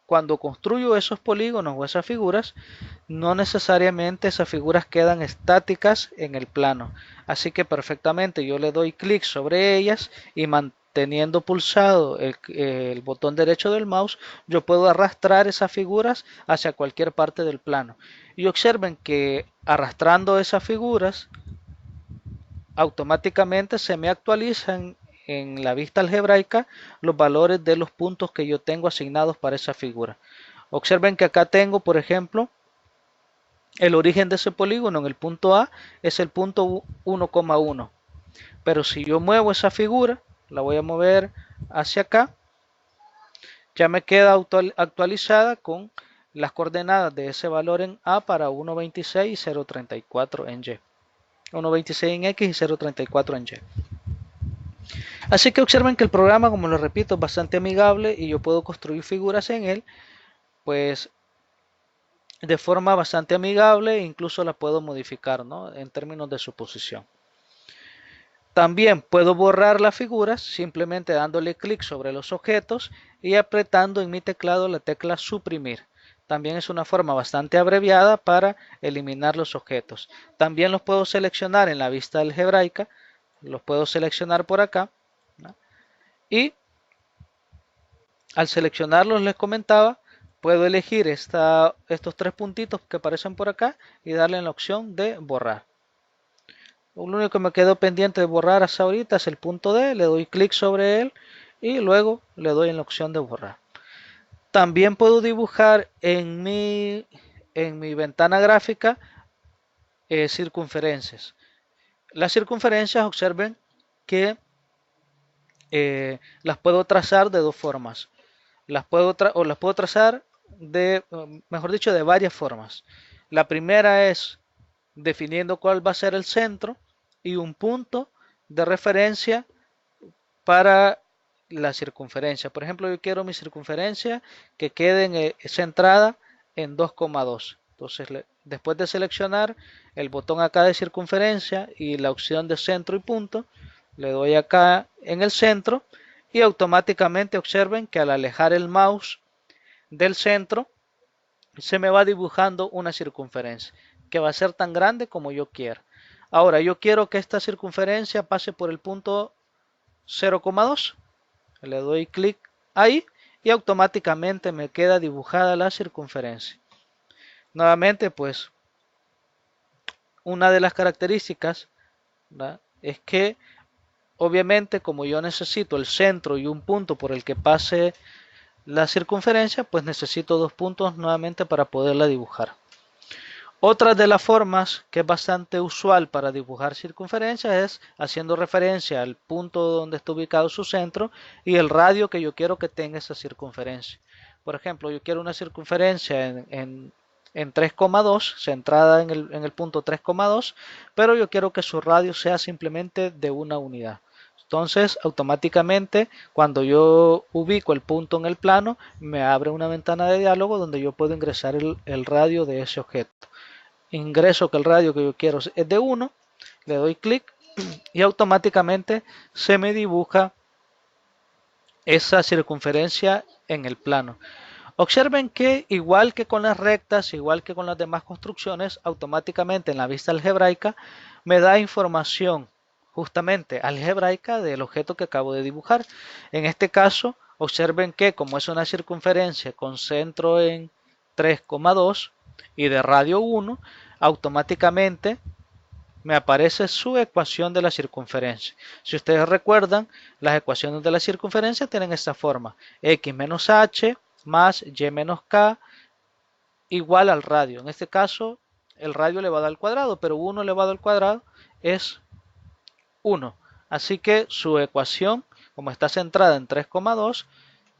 cuando construyo esos polígonos o esas figuras, no necesariamente esas figuras quedan estáticas en el plano. Así que perfectamente yo le doy clic sobre ellas y manteniendo pulsado el botón derecho del mouse, yo puedo arrastrar esas figuras hacia cualquier parte del plano. Y observen que arrastrando esas figuras, automáticamente se me actualizan en la vista algebraica los valores de los puntos que yo tengo asignados para esa figura. Observen que acá tengo, por ejemplo, el origen de ese polígono en el punto A es el punto 1,1. Pero si yo muevo esa figura, la voy a mover hacia acá, ya me queda actualizada con las coordenadas de ese valor en A para 1,26 y 0,34 en Y. 1,26 en X y 0,34 en Y. Así que observen que el programa, como lo repito, es bastante amigable y yo puedo construir figuras en él, pues de forma bastante amigable e incluso la puedo modificar, ¿no?, en términos de su posición. También puedo borrar las figuras simplemente dándole clic sobre los objetos y apretando en mi teclado la tecla suprimir. También es una forma bastante abreviada para eliminar los objetos. También los puedo seleccionar en la vista algebraica, los puedo seleccionar por acá, ¿no?, y al seleccionarlos, les comentaba, puedo elegir estos 3 puntitos que aparecen por acá y darle en la opción de borrar. Lo único que me quedó pendiente de borrar hasta ahorita es el punto D, le doy clic sobre él y luego le doy en la opción de borrar. También puedo dibujar en mi ventana gráfica circunferencias. Las circunferencias, observen que las puedo trazar de dos formas. Las puedo trazar mejor dicho, de varias formas. La primera es definiendo cuál va a ser el centro y un punto de referencia para la circunferencia. Por ejemplo, yo quiero mi circunferencia que quede centrada en 2,2. Entonces, después de seleccionar el botón acá de circunferencia y la opción de centro y punto, le doy acá en el centro y automáticamente observen que al alejar el mouse del centro se me va dibujando una circunferencia que va a ser tan grande como yo quiera. Ahora yo quiero que esta circunferencia pase por el punto 0,2. Le doy clic ahí y automáticamente me queda dibujada la circunferencia. Nuevamente, pues una de las características, ¿verdad?, es que obviamente como yo necesito el centro y un punto por el que pase la circunferencia, pues necesito 2 puntos nuevamente para poderla dibujar. Otra de las formas que es bastante usual para dibujar circunferencias es haciendo referencia al punto donde está ubicado su centro y el radio que yo quiero que tenga esa circunferencia. Por ejemplo, yo quiero una circunferencia en 3,2, centrada en el punto 3,2, pero yo quiero que su radio sea simplemente de una unidad. Entonces, automáticamente, cuando yo ubico el punto en el plano, me abre una ventana de diálogo donde yo puedo ingresar el radio de ese objeto. Ingreso que el radio que yo quiero es de 1, le doy clic y automáticamente se me dibuja esa circunferencia en el plano. Observen que igual que con las rectas, igual que con las demás construcciones, automáticamente en la vista algebraica me da información justamente algebraica del objeto que acabo de dibujar. En este caso, observen que como es una circunferencia con centro en 3,2 y de radio 1, automáticamente me aparece su ecuación de la circunferencia. Si ustedes recuerdan, las ecuaciones de la circunferencia tienen esta forma: x menos h más y menos k igual al radio. En este caso, el radio elevado al cuadrado, pero 1 elevado al cuadrado es 1. Así que su ecuación, como está centrada en 3,2,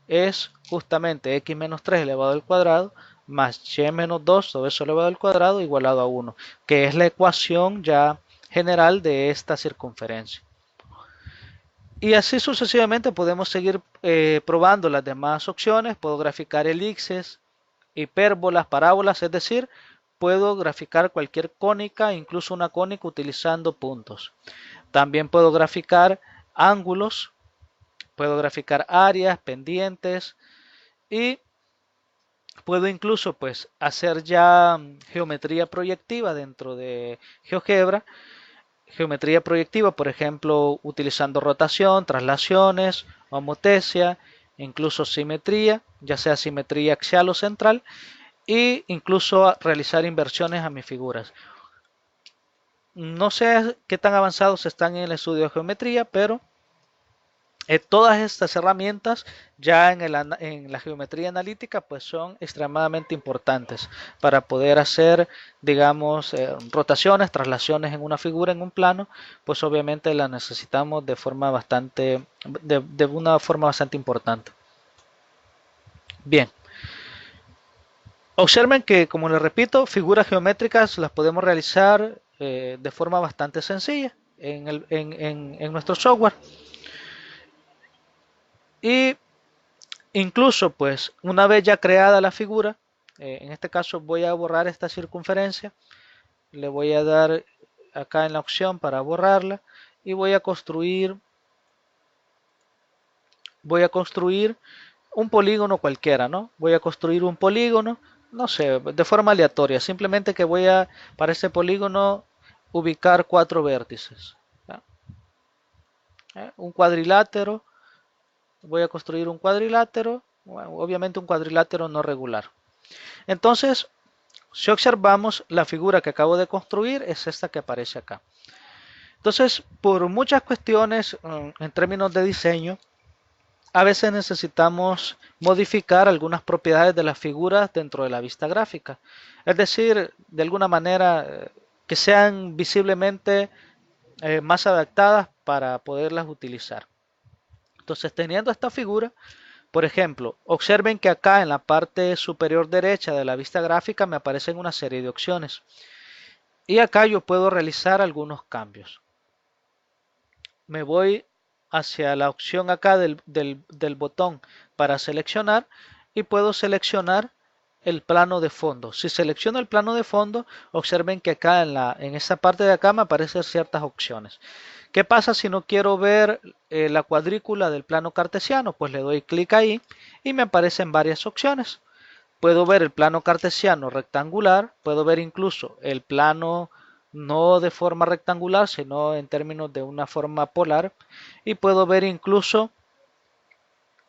es justamente x menos 3 elevado al cuadrado más y menos 2 todo eso elevado al cuadrado igualado a 1, que es la ecuación ya general de esta circunferencia. Y así sucesivamente podemos seguir probando las demás opciones. Puedo graficar elipses, hipérbolas, parábolas, es decir, puedo graficar cualquier cónica, incluso una cónica utilizando puntos. También puedo graficar ángulos, puedo graficar áreas, pendientes y puedo incluso pues hacer ya geometría proyectiva dentro de GeoGebra. Geometría proyectiva, por ejemplo, utilizando rotación, traslaciones, homotesia, incluso simetría, ya sea simetría axial o central, e incluso realizar inversiones a mis figuras. No sé qué tan avanzados están en el estudio de geometría, pero todas estas herramientas ya en la geometría analítica pues son extremadamente importantes para poder hacer, digamos, rotaciones, traslaciones en una figura, en un plano, pues obviamente las necesitamos de una forma bastante importante. Bien, observen que, como les repito, figuras geométricas las podemos realizar de forma bastante sencilla en nuestro software. Y incluso, pues, una vez ya creada la figura, en este caso voy a borrar esta circunferencia, le voy a dar acá en la opción para borrarla y voy a construir un polígono cualquiera, ¿no? Voy a construir un polígono, no sé, de forma aleatoria, simplemente que voy a, para este polígono, ubicar 4 vértices. Un cuadrilátero, voy a construir un cuadrilátero, obviamente un cuadrilátero no regular. Entonces, si observamos la figura que acabo de construir, es esta que aparece acá. Entonces, por muchas cuestiones en términos de diseño, a veces necesitamos modificar algunas propiedades de las figuras dentro de la vista gráfica. Es decir, de alguna manera que sean visiblemente más adaptadas para poderlas utilizar. Entonces, teniendo esta figura, por ejemplo, observen que acá en la parte superior derecha de la vista gráfica me aparecen una serie de opciones. Y acá yo puedo realizar algunos cambios. Me voy hacia la opción acá del botón para seleccionar y puedo seleccionar el plano de fondo. Si selecciono el plano de fondo, observen que acá en esta parte de acá me aparecen ciertas opciones. ¿Qué pasa si no quiero ver la cuadrícula del plano cartesiano? Pues le doy clic ahí y me aparecen varias opciones. Puedo ver el plano cartesiano rectangular, puedo ver incluso el plano no de forma rectangular, sino en términos de una forma polar, y puedo ver incluso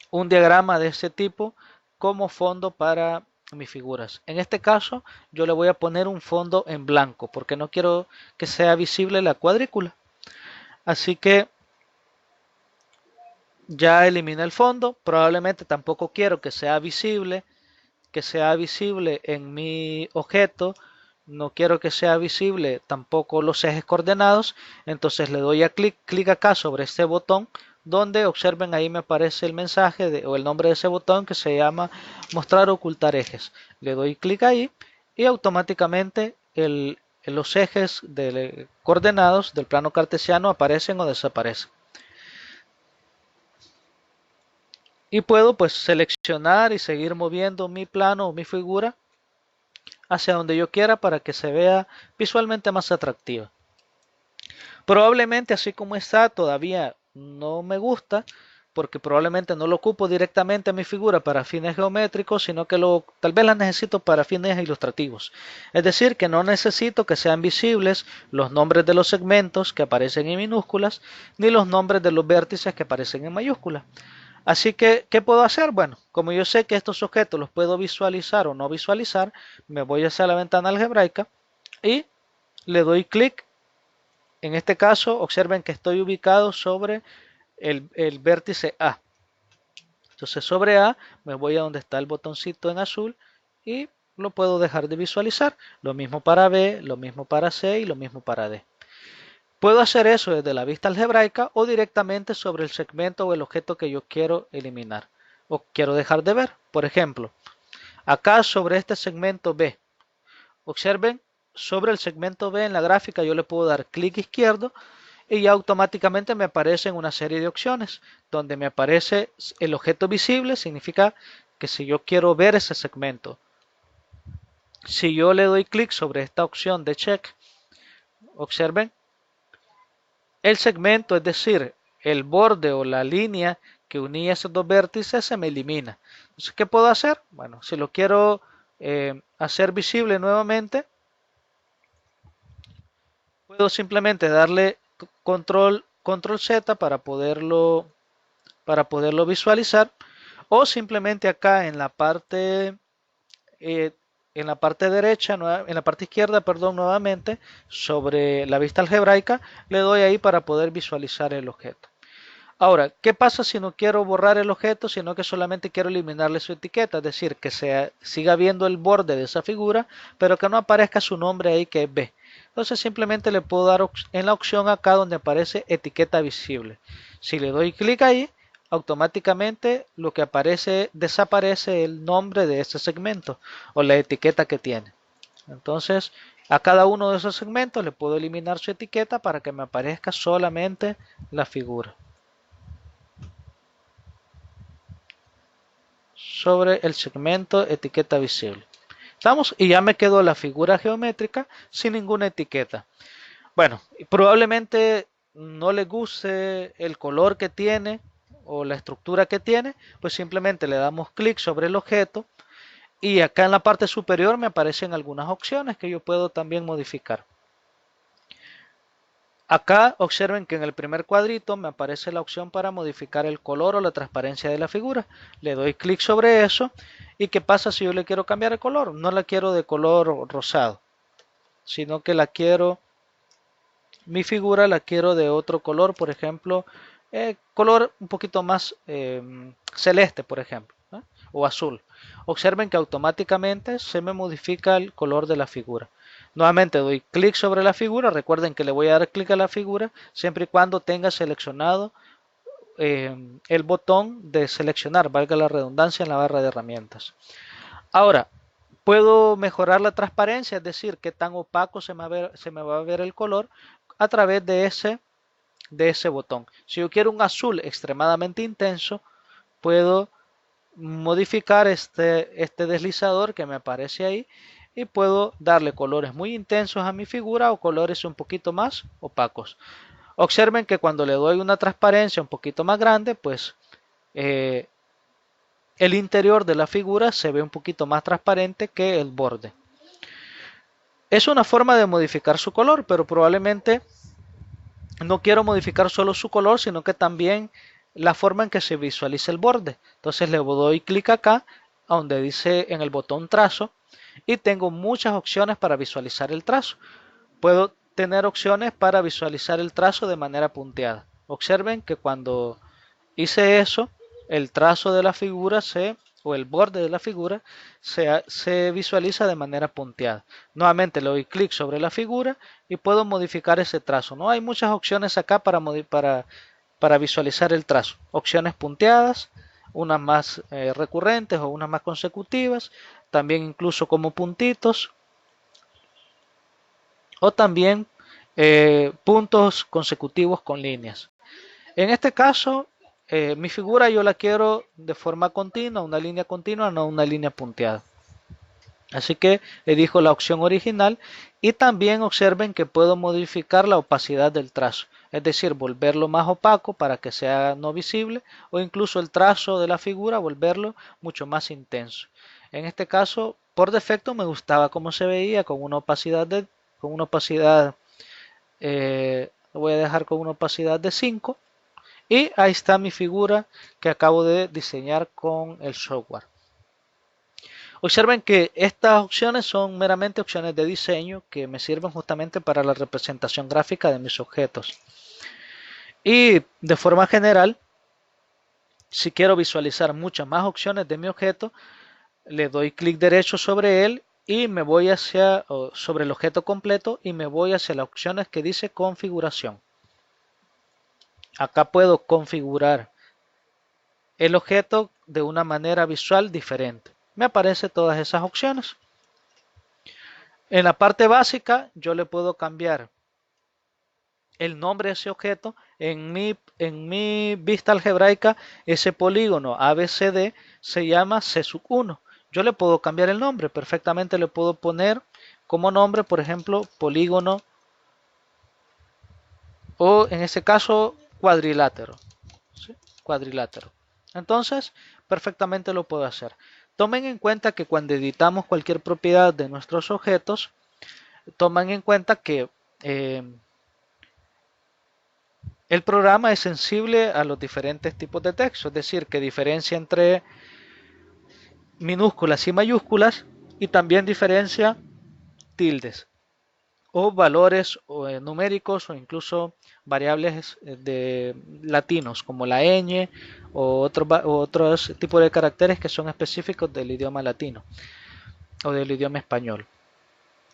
un diagrama de este tipo como fondo para mis figuras. En este caso yo le voy a poner un fondo en blanco porque no quiero que sea visible la cuadrícula. Así que ya eliminé el fondo, probablemente tampoco quiero que sea visible en mi objeto, no quiero que sea visible tampoco los ejes coordenados, entonces le doy a clic acá sobre este botón donde observen ahí me aparece el mensaje o el nombre de ese botón que se llama mostrar o ocultar ejes. Le doy clic ahí y automáticamente los ejes coordenados del plano cartesiano aparecen o desaparecen. Y puedo pues seleccionar y seguir moviendo mi plano o mi figura hacia donde yo quiera para que se vea visualmente más atractiva. Probablemente así como está todavía no me gusta porque probablemente no lo ocupo directamente a mi figura para fines geométricos, sino que tal vez la necesito para fines ilustrativos. Es decir, que no necesito que sean visibles los nombres de los segmentos que aparecen en minúsculas, ni los nombres de los vértices que aparecen en mayúsculas. Así que, ¿qué puedo hacer? Bueno, como yo sé que estos objetos los puedo visualizar o no visualizar, me voy hacia la ventana algebraica y le doy clic En este caso, observen que estoy ubicado sobre el vértice A. Entonces sobre A me voy a donde está el botoncito en azul y lo puedo dejar de visualizar. Lo mismo para B, lo mismo para C y lo mismo para D. Puedo hacer eso desde la vista algebraica o directamente sobre el segmento o el objeto que yo quiero eliminar o quiero dejar de ver. Por ejemplo, acá sobre este segmento B, observen, sobre el segmento B en la gráfica yo le puedo dar clic izquierdo y ya automáticamente me aparecen una serie de opciones donde me aparece el objeto visible, significa que si yo quiero ver ese segmento, si yo le doy clic sobre esta opción de check, observen, el segmento, es decir, el borde o la línea que unía esos dos vértices se me elimina. Entonces, ¿qué puedo hacer? Bueno, si lo quiero hacer visible nuevamente, puedo simplemente darle control Z para poderlo visualizar, o simplemente acá eh, en la parte derecha, en la parte izquierda, perdón, nuevamente, sobre la vista algebraica, le doy ahí para poder visualizar el objeto. Ahora, ¿qué pasa si no quiero borrar el objeto, sino que solamente quiero eliminarle su etiqueta? Es decir, que siga viendo el borde de esa figura, pero que no aparezca su nombre ahí que es B. Entonces simplemente le puedo dar en la opción acá donde aparece etiqueta visible. Si le doy clic ahí, automáticamente lo que aparece, desaparece el nombre de ese segmento o la etiqueta que tiene. Entonces, a cada uno de esos segmentos le puedo eliminar su etiqueta para que me aparezca solamente la figura. Sobre el segmento etiqueta visible. Estamos y ya me quedó la figura geométrica sin ninguna etiqueta. Bueno, probablemente no le guste el color que tiene o la estructura que tiene, pues simplemente le damos clic sobre el objeto y acá en la parte superior me aparecen algunas opciones que yo puedo también modificar. Acá observen que en el primer cuadrito me aparece la opción para modificar el color o la transparencia de la figura. Le doy clic sobre eso y ¿qué pasa si yo le quiero cambiar el color? No la quiero de color rosado, sino que mi figura la quiero de otro color, por ejemplo, color un poquito más celeste, por ejemplo, ¿eh? O azul. Observen que automáticamente se me modifica el color de la figura. Nuevamente doy clic sobre la figura, recuerden que le voy a dar clic a la figura siempre y cuando tenga seleccionado el botón de seleccionar, valga la redundancia, en la barra de herramientas. Ahora, puedo mejorar la transparencia, es decir, qué tan opaco se me va a ver el color a través de ese botón. Si yo quiero un azul extremadamente intenso, puedo modificar este deslizador que me aparece ahí y puedo darle colores muy intensos a mi figura o colores un poquito más opacos. Observen que cuando le doy una transparencia un poquito más grande, pues eh, el interior de la figura se ve un poquito más transparente que el borde. Es una forma de modificar su color, pero probablemente no quiero modificar solo su color, sino que también la forma en que se visualiza el borde. Entonces le doy clic acá, donde dice en el botón trazo, y tengo muchas opciones para visualizar el trazo. Puedo tener opciones para visualizar el trazo de manera punteada. Observen que cuando hice eso, el trazo de la figura o el borde de la figura se visualiza de manera punteada. Nuevamente le doy clic sobre la figura y puedo modificar ese trazo. No hay muchas opciones acá para visualizar el trazo. Opciones punteadas, unas más recurrentes o unas más consecutivas, también incluso como puntitos o también puntos consecutivos con líneas. En este caso, mi figura yo la quiero de forma continua, una línea continua, no una línea punteada. Así que elijo la opción original y también observen que puedo modificar la opacidad del trazo, es decir, volverlo más opaco para que sea no visible o incluso el trazo de la figura volverlo mucho más intenso. En este caso, por defecto me gustaba cómo se veía con una opacidad lo voy a dejar con una opacidad de 5 y ahí está mi figura que acabo de diseñar con el software. Observen que estas opciones son meramente opciones de diseño que me sirven justamente para la representación gráfica de mis objetos. Y de forma general, si quiero visualizar muchas más opciones de mi objeto, le doy clic derecho sobre él y me voy sobre el objeto completo y me voy hacia las opciones que dice configuración. Acá puedo configurar el objeto de una manera visual diferente. Me aparecen todas esas opciones. En la parte básica yo le puedo cambiar el nombre de ese objeto. En mi vista algebraica, ese polígono ABCD se llama C1. Yo le puedo cambiar el nombre, perfectamente le puedo poner como nombre, por ejemplo, polígono o en este caso cuadrilátero. ¿Sí? Cuadrilátero. Entonces, perfectamente lo puedo hacer. Tomen en cuenta que cuando editamos cualquier propiedad de nuestros objetos, tomen en cuenta que el programa es sensible a los diferentes tipos de texto, es decir, que diferencia entre minúsculas y mayúsculas y también diferencia tildes o valores numéricos o incluso variables de latinos como la ñ o otros tipos de caracteres que son específicos del idioma latino o del idioma español.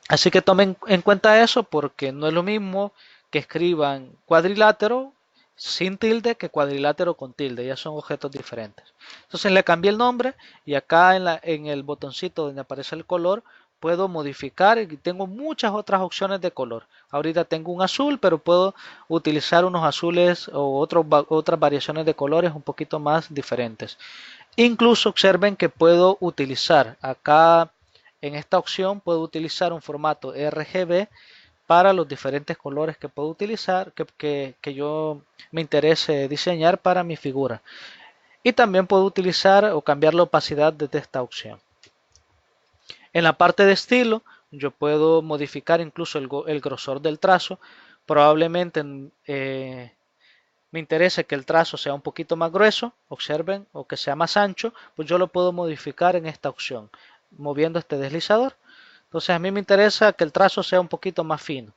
Así que tomen en cuenta eso porque no es lo mismo que escriban cuadrilátero sin tilde que cuadrilátero con tilde, ya son objetos diferentes. Entonces le cambié el nombre y acá en el botoncito donde aparece el color puedo modificar y tengo muchas otras opciones de color. Ahorita tengo un azul, pero puedo utilizar unos azules o otras variaciones de colores un poquito más diferentes. Incluso observen que puedo utilizar acá en esta opción, puedo utilizar un formato RGB para los diferentes colores que puedo utilizar, que yo me interese diseñar para mi figura. Y también puedo utilizar o cambiar la opacidad desde esta opción. En la parte de estilo, yo puedo modificar incluso el grosor del trazo. Probablemente me interesa que el trazo sea un poquito más grueso, observen, o que sea más ancho, pues yo lo puedo modificar en esta opción, moviendo este deslizador. Entonces a mí me interesa que el trazo sea un poquito más fino,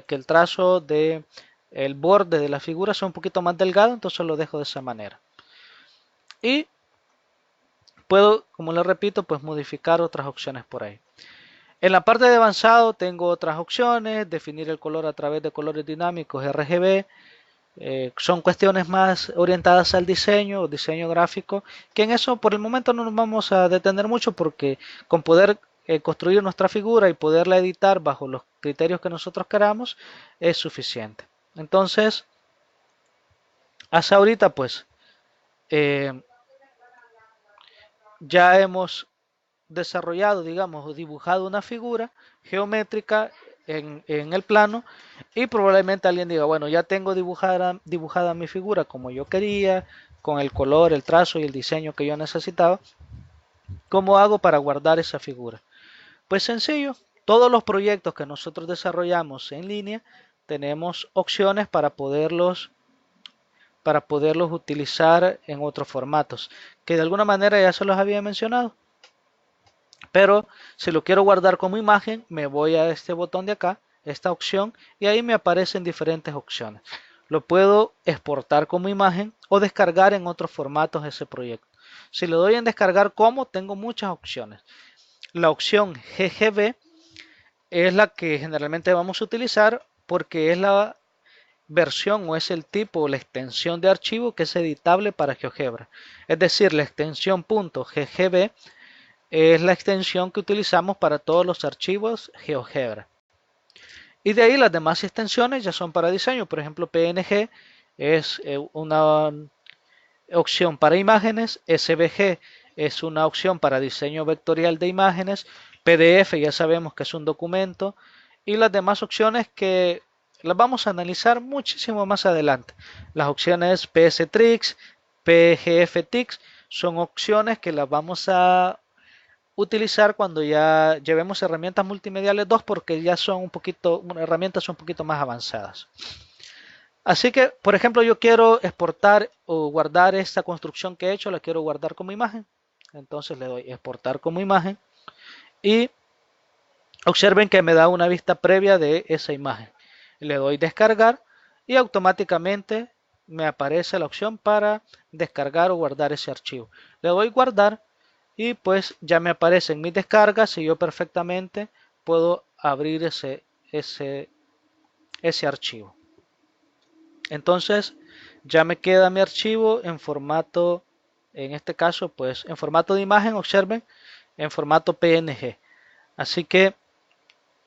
que el trazo de el borde de la figura sea un poquito más delgado, entonces lo dejo de esa manera. Y puedo, como le repito, pues modificar otras opciones por ahí. En la parte de avanzado tengo otras opciones, definir el color a través de colores dinámicos RGB, son cuestiones más orientadas al diseño o diseño gráfico, que en eso por el momento no nos vamos a detener mucho porque con poder construir nuestra figura y poderla editar bajo los criterios que nosotros queramos es suficiente. Entonces, hasta ahorita pues eh, ya hemos desarrollado, digamos, o dibujado una figura geométrica en el plano y probablemente alguien diga, bueno, ya tengo dibujada mi figura como yo quería, con el color, el trazo y el diseño que yo necesitaba. ¿Cómo hago para guardar esa figura? Pues sencillo, todos los proyectos que nosotros desarrollamos en línea tenemos opciones para poderlos utilizar en otros formatos, que de alguna manera ya se los había mencionado. Pero si lo quiero guardar como imagen, me voy a este botón de acá, esta opción, y ahí me aparecen diferentes opciones. Lo puedo exportar como imagen o descargar en otros formatos ese proyecto. Si le doy en descargar como, tengo muchas opciones. La opción GGB es la que generalmente vamos a utilizar porque es la versión o es el tipo o la extensión de archivo que es editable para GeoGebra. Es decir, la extensión .ggb es la extensión que utilizamos para todos los archivos GeoGebra. Y de ahí las demás extensiones ya son para diseño. Por ejemplo, PNG es una opción para imágenes, SVG es una opción para diseño vectorial de imágenes, PDF ya sabemos que es un documento y las demás opciones que las vamos a analizar muchísimo más adelante. Las opciones PSTrix, PGFTix son opciones que las vamos a utilizar cuando ya llevemos herramientas multimediales 2 porque ya son herramientas un poquito más avanzadas. Así que, por ejemplo, yo quiero exportar o guardar esta construcción que he hecho, la quiero guardar como imagen. Entonces le doy exportar como imagen. y observen que me da una vista previa de esa imagen. Le doy descargar y automáticamente me aparece la opción para descargar o guardar ese archivo. Le doy guardar y pues ya me aparecen mis descargas y yo perfectamente puedo abrir ese archivo. Entonces ya me queda mi archivo en formato, en este caso pues en formato de imagen, observen, en formato PNG. Así que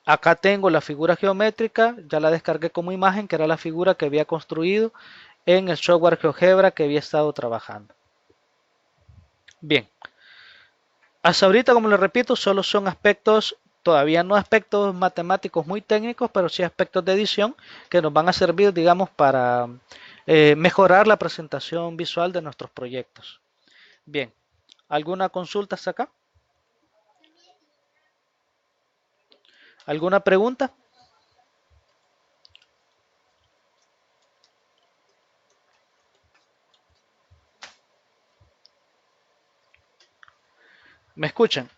acá tengo la figura geométrica, ya la descargué como imagen, que era la figura que había construido en el software GeoGebra que había estado trabajando. Bien, hasta ahorita, como les repito, solo son aspectos, todavía no aspectos matemáticos muy técnicos, pero sí aspectos de edición que nos van a servir, digamos, para mejorar la presentación visual de nuestros proyectos. Bien, ¿alguna consulta hasta acá? ¿Alguna pregunta? ¿Me escuchan?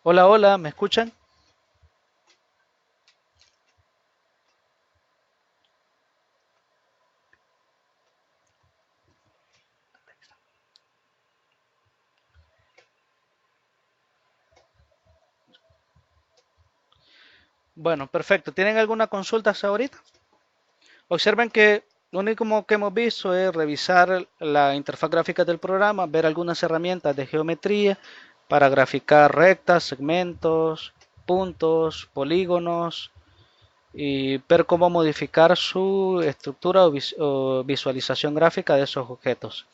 Hola, hola, ¿me escuchan? Bueno, perfecto. ¿Tienen alguna consulta hasta ahorita? Observen que lo único que hemos visto es revisar la interfaz gráfica del programa, ver algunas herramientas de geometría para graficar rectas, segmentos, puntos, polígonos y ver cómo modificar su estructura o visualización gráfica de esos objetos.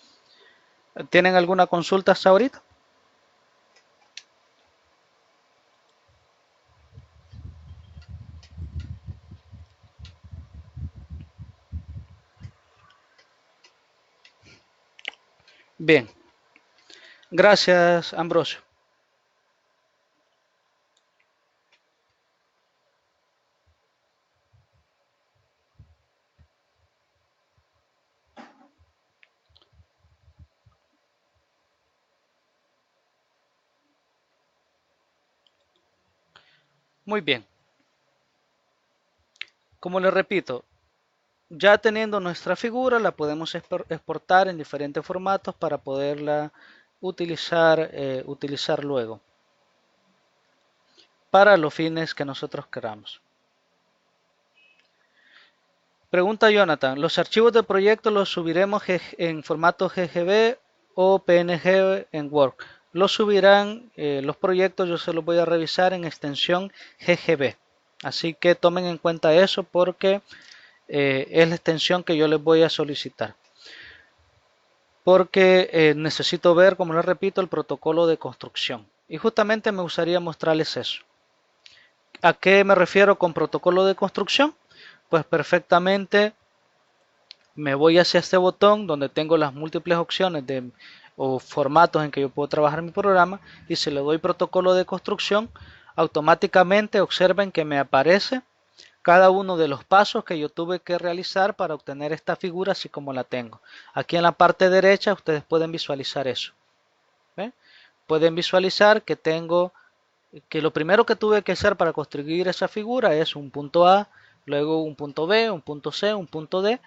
¿Tienen alguna consulta hasta ahorita? Bien, gracias, Ambrosio. Muy bien. Como les repito, ya teniendo nuestra figura, la podemos exportar en diferentes formatos para poderla utilizar luego para los fines que nosotros queramos. Pregunta Jonathan, ¿los archivos de proyecto los subiremos en formato GGB o PNG en Word? Los subirán los proyectos, yo se los voy a revisar en extensión GGB. Así que tomen en cuenta eso porque es la extensión que yo les voy a solicitar. Porque necesito ver, como les repito, el protocolo de construcción. Y justamente me gustaría mostrarles eso. ¿A qué me refiero con protocolo de construcción? Pues perfectamente me voy hacia este botón donde tengo las múltiples opciones o formatos en que yo puedo trabajar mi programa y si le doy protocolo de construcción, automáticamente observen que me aparece cada uno de los pasos que yo tuve que realizar para obtener esta figura así como la tengo. Aquí en la parte derecha ustedes pueden visualizar eso. ¿Ve? Pueden visualizar que lo primero que tuve que hacer para construir esa figura es un punto A, luego un punto B, un punto C, un punto D.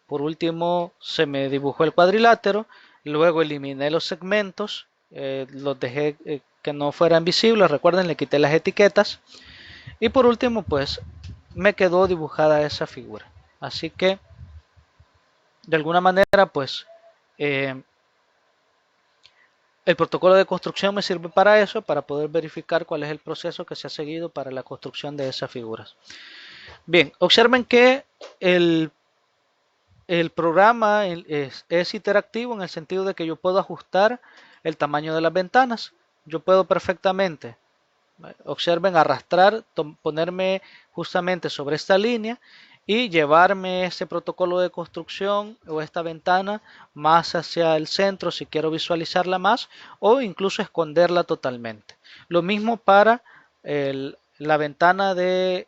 Por último se me dibujó el cuadrilátero, luego eliminé los segmentos, los dejé que no fueran visibles, recuerden, le quité las etiquetas y por último pues me quedó dibujada esa figura. Así que de alguna manera pues eh, el protocolo de construcción me sirve para eso, para poder verificar cuál es el proceso que se ha seguido para la construcción de esas figuras. Bien, observen que el programa es interactivo en el sentido de que yo puedo ajustar el tamaño de las ventanas. Yo puedo perfectamente, observen, arrastrar, ponerme justamente sobre esta línea y llevarme ese protocolo de construcción o esta ventana más hacia el centro si quiero visualizarla más o incluso esconderla totalmente. Lo mismo para la ventana de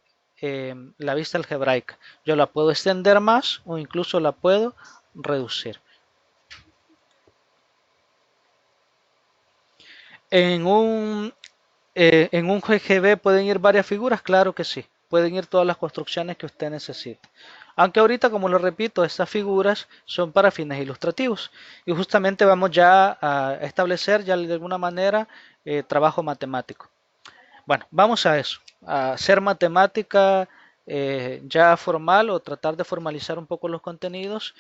la vista algebraica. Yo la puedo extender más o incluso la puedo reducir. En un GGB pueden ir varias figuras, claro que sí. Pueden ir todas las construcciones que usted necesite. Aunque ahorita, como lo repito, estas figuras son para fines ilustrativos. Y justamente vamos ya a establecer ya de alguna manera trabajo matemático. Bueno, vamos a eso, a hacer matemática ya formal o tratar de formalizar un poco los contenidos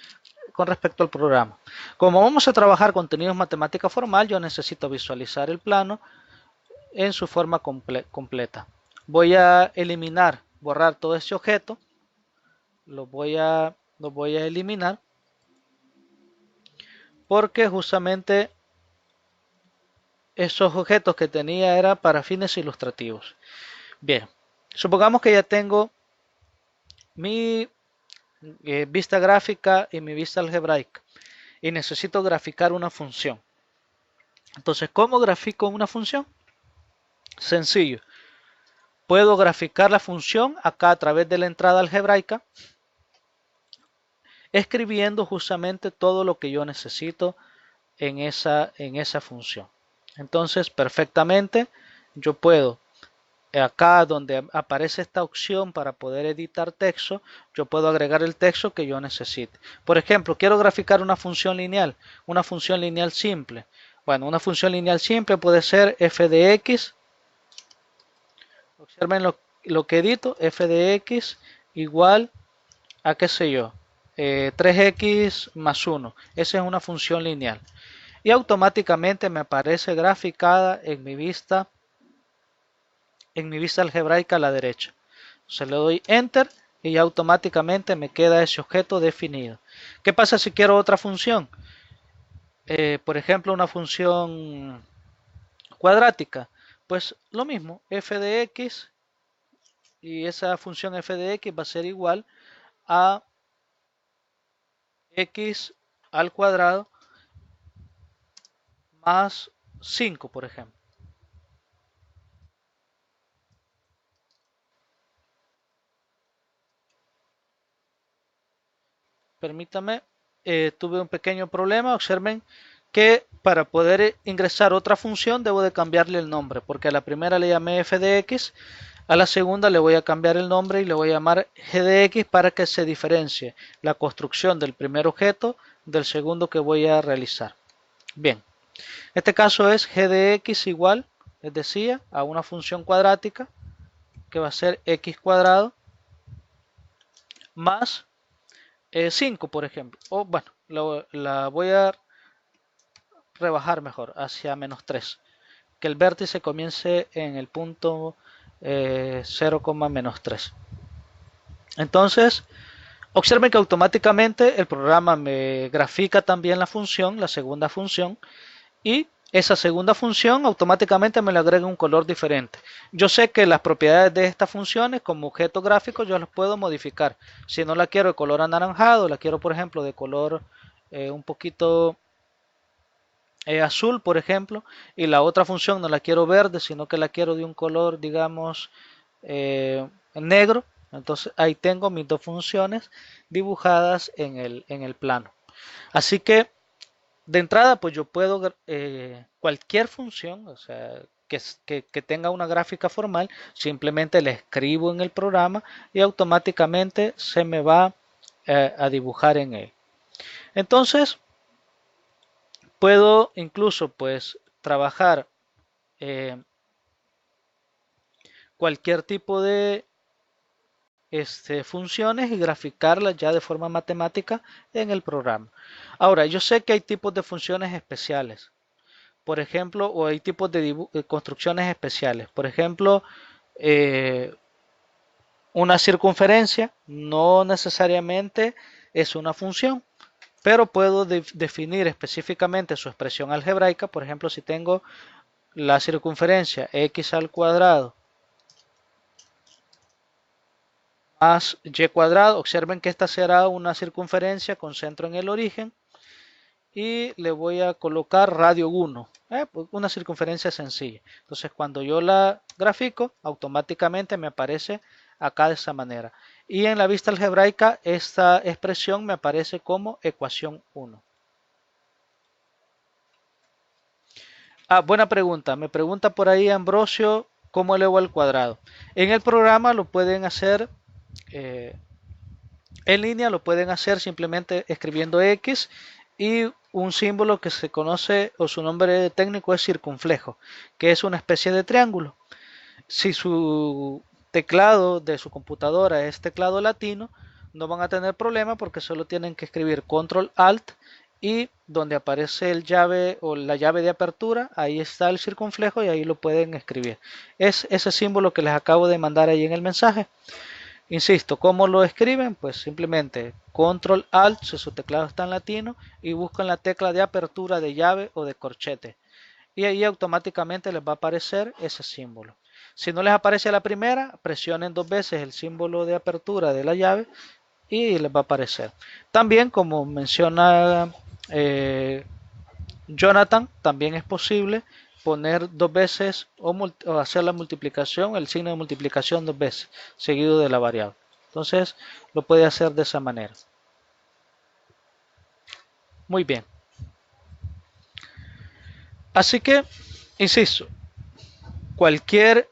con respecto al programa. Como vamos a trabajar contenidos matemática formal, yo necesito visualizar el plano en su forma completa. Voy a eliminar, borrar todo este objeto, lo voy a eliminar porque justamente esos objetos que tenía era para fines ilustrativos. Bien, supongamos que ya tengo mi vista gráfica y mi vista algebraica y necesito graficar una función. Entonces, ¿cómo grafico una función? Sencillo. Puedo graficar la función acá a través de la entrada algebraica, escribiendo justamente todo lo que yo necesito en esa función. Entonces, perfectamente, yo puedo, acá donde aparece esta opción para poder editar texto, yo puedo agregar el texto que yo necesite. Por ejemplo, quiero graficar una función lineal simple. Bueno, una función lineal simple puede ser f de x. Observen lo que edito, f de x igual a qué sé yo, 3x más 1. Esa es una función lineal. Y automáticamente me aparece graficada en mi vista algebraica a la derecha. Se le doy enter y automáticamente me queda ese objeto definido. ¿Qué pasa si quiero otra función? Por ejemplo, una función cuadrática. Pues lo mismo, f de x, y esa función f de x va a ser igual a x al cuadrado más 5, por ejemplo. Permítame, tuve un pequeño problema. Observen que para poder ingresar otra función debo de cambiarle el nombre, porque a la primera le llamé f de x, a la segunda le voy a cambiar el nombre y le voy a llamar g de x para que se diferencie la construcción del primer objeto del segundo que voy a realizar. Bien, este caso es g de x igual, les decía, a una función cuadrática que va a ser x cuadrado más 5, por ejemplo. O bueno, la voy a rebajar mejor, hacia menos 3. Que el vértice comience en el punto 0, menos 3. Entonces, observen que automáticamente el programa me grafica también la función, la segunda función, y esa segunda función automáticamente me le agrega un color diferente. Yo sé que las propiedades de estas funciones como objeto gráfico yo las puedo modificar. Si no la quiero de color anaranjado, la quiero por ejemplo de color un poquito azul, por ejemplo, y la otra función no la quiero verde, sino que la quiero de un color, digamos, negro. Entonces ahí tengo mis dos funciones dibujadas en el plano. Así que de entrada, pues yo puedo, cualquier función, o sea, que tenga una gráfica formal, simplemente la escribo en el programa y automáticamente se me va a dibujar en él. Entonces, puedo incluso pues trabajar eh, cualquier tipo de funciones y graficarlas ya de forma matemática en el programa. Ahora, yo sé que hay tipos de funciones especiales. Por ejemplo, o hay tipos de construcciones especiales. Por ejemplo, eh, una circunferencia no necesariamente es una función, pero puedo definir específicamente su expresión algebraica. Por ejemplo, si tengo la circunferencia x al cuadrado más y cuadrado, observen que esta será una circunferencia con centro en el origen y le voy a colocar radio 1, pues una circunferencia sencilla. Entonces cuando yo la grafico, automáticamente me aparece acá de esa manera. Y en la vista algebraica esta expresión me aparece como ecuación 1. Buena pregunta. Me pregunta por ahí Ambrosio, ¿cómo elevo al cuadrado? En el programa lo pueden hacer eh, en línea, lo pueden hacer simplemente escribiendo X y un símbolo que se conoce o su nombre técnico es circunflejo, que es una especie de triángulo. Si su teclado de su computadora es teclado latino, no van a tener problema porque solo tienen que escribir Control Alt y donde aparece el llave o la llave de apertura, ahí está el circunflejo y ahí lo pueden escribir. Es ese símbolo que les acabo de mandar ahí en el mensaje. Insisto, ¿cómo lo escriben? Pues simplemente Control Alt si su teclado está en latino y buscan la tecla de apertura de llave o de corchete y ahí automáticamente les va a aparecer ese símbolo. Si no les aparece a la primera, presionen dos veces el símbolo de apertura de la llave y les va a aparecer. También, como menciona Jonathan, también es posible poner dos veces o hacer la multiplicación, el signo de multiplicación dos veces, seguido de la variable. Entonces, lo puede hacer de esa manera. Muy bien. Así que, insisto, cualquier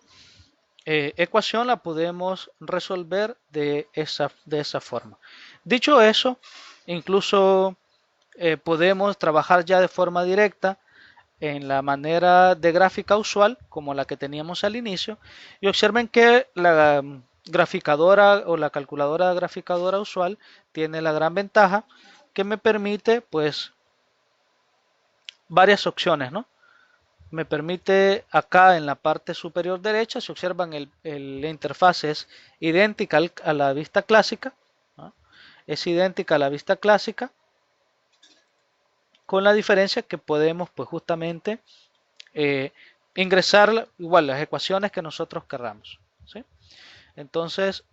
ecuación la podemos resolver de esa forma. Dicho eso, incluso podemos trabajar ya de forma directa en la manera de gráfica usual, como la que teníamos al inicio, y observen que la graficadora o la calculadora graficadora usual tiene la gran ventaja que me permite pues varias opciones, ¿no? Me permite acá en la parte superior derecha, si observan la interfaz es idéntica a la vista clásica, ¿no? Es idéntica a la vista clásica, con la diferencia que podemos pues justamente eh, ingresar igual las ecuaciones que nosotros querramos, ¿sí? Entonces,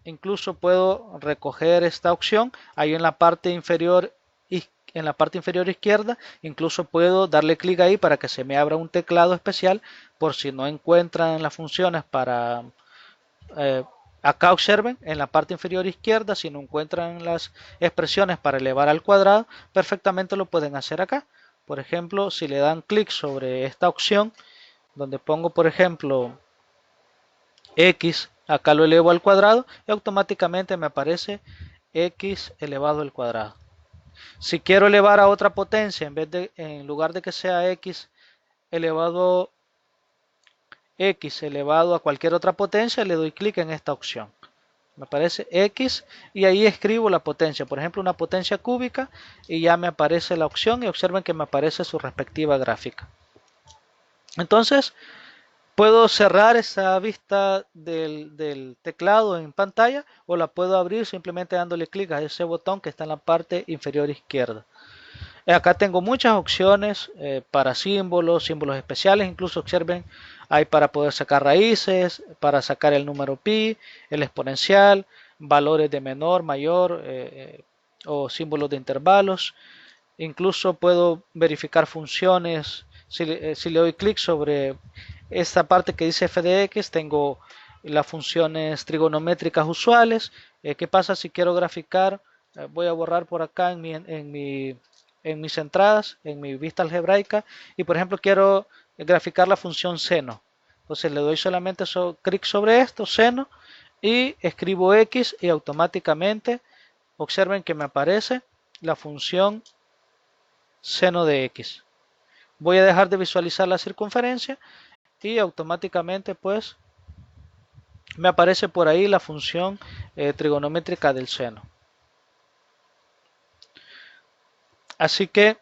incluso puedo recoger esta opción ahí en la parte inferior izquierda, incluso puedo darle clic ahí para que se me abra un teclado especial por si no encuentran las funciones para eh, acá observen en la parte inferior izquierda, si no encuentran las expresiones para elevar al cuadrado, perfectamente lo pueden hacer acá. Por ejemplo, si le dan clic sobre esta opción donde pongo por ejemplo x, acá lo elevo al cuadrado y automáticamente me aparece x elevado al cuadrado. Si quiero elevar a otra potencia, en lugar de que sea elevado x elevado a cualquier otra potencia, le doy clic en esta opción. Me aparece x y ahí escribo la potencia, por ejemplo una potencia cúbica y ya me aparece la opción y observen que me aparece su respectiva gráfica. Entonces, puedo cerrar esa vista del teclado en pantalla o la puedo abrir simplemente dándole clic a ese botón que está en la parte inferior izquierda. Acá tengo muchas opciones para símbolos, símbolos especiales, incluso observen, hay para poder sacar raíces, para sacar el número pi, el exponencial, valores de menor, mayor o símbolos de intervalos. Incluso puedo verificar funciones. Si le doy clic sobre esta parte que dice f de x, tengo las funciones trigonométricas usuales. ¿Qué pasa si quiero graficar? Voy a borrar por acá en mis entradas, en mi vista algebraica, y por ejemplo quiero graficar la función seno. Entonces le doy solamente clic sobre esto, seno, y escribo x y automáticamente observen que me aparece la función seno de x. Voy a dejar de visualizar la circunferencia y automáticamente pues me aparece por ahí la función trigonométrica del seno. Así que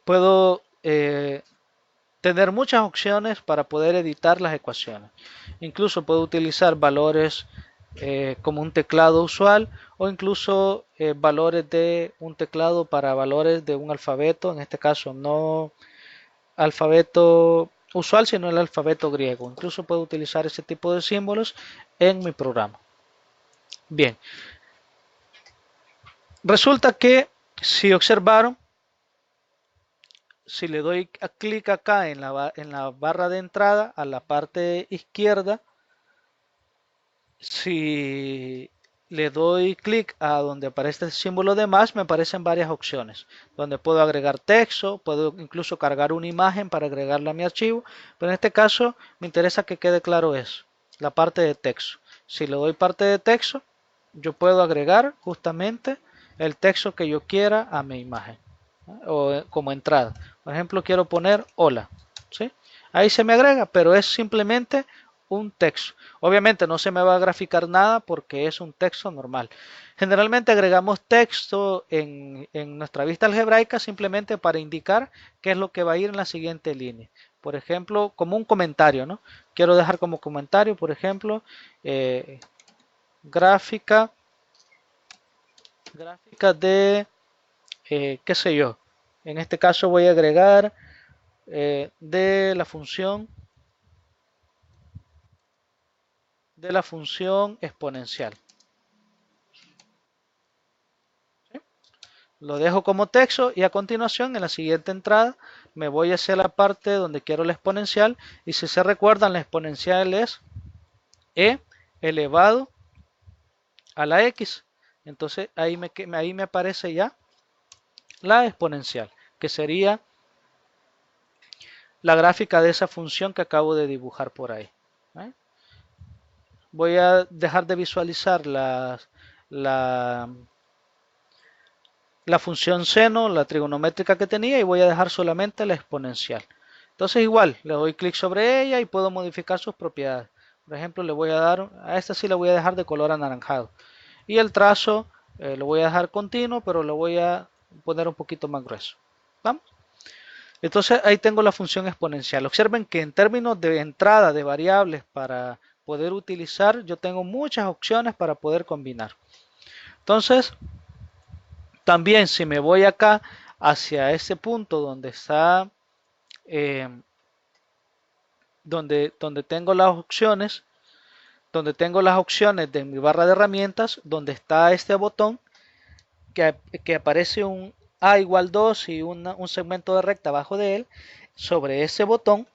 puedo tener muchas opciones para poder editar las ecuaciones. Incluso puedo utilizar valores como un teclado usual o incluso valores de un teclado para valores de un alfabeto, en este caso no alfabeto usual, sino el alfabeto griego. Incluso puedo utilizar ese tipo de símbolos en mi programa. Bien, resulta que si observaron, si le doy clic acá en la barra de entrada a la parte izquierda, si le doy clic a donde aparece el símbolo de más, me aparecen varias opciones, donde puedo agregar texto, puedo incluso cargar una imagen para agregarla a mi archivo, pero en este caso me interesa que quede claro eso, la parte de texto. Si le doy parte de texto, yo puedo agregar justamente el texto que yo quiera a mi imagen, ¿no? O como entrada. Por ejemplo, quiero poner hola, ¿sí? Ahí se me agrega, pero es simplemente un texto. Obviamente no se me va a graficar nada porque es un texto normal. Generalmente agregamos texto en nuestra vista algebraica simplemente para indicar qué es lo que va a ir en la siguiente línea. Por ejemplo, como un comentario, ¿no? Quiero dejar como comentario, por ejemplo, eh, gráfica, gráfica de, qué sé yo. En este caso voy a agregar de la función exponencial. ¿Sí? Lo dejo como texto y a continuación en la siguiente entrada me voy hacia la parte donde quiero la exponencial y si se recuerdan la exponencial es e elevado a la x. Entonces ahí me aparece ya la exponencial, que sería la gráfica de esa función que acabo de dibujar por ahí. ¿Eh? Voy a dejar de visualizar la, la función seno, la trigonométrica que tenía y voy a dejar solamente la exponencial. Entonces igual, le doy clic sobre ella y puedo modificar sus propiedades. Por ejemplo, le voy a dar, a esta sí le voy a dejar de color anaranjado. Y el trazo lo voy a dejar continuo, pero lo voy a poner un poquito más grueso. ¿Vamos? Entonces ahí tengo la función exponencial. Observen que en términos de entrada de variables para poder utilizar, yo tengo muchas opciones para poder combinar. Entonces, también si me voy acá hacia ese punto donde está, eh, donde tengo las opciones de mi barra de herramientas, donde está este botón que aparece un A igual 2 y un segmento de recta abajo de él, sobre ese botón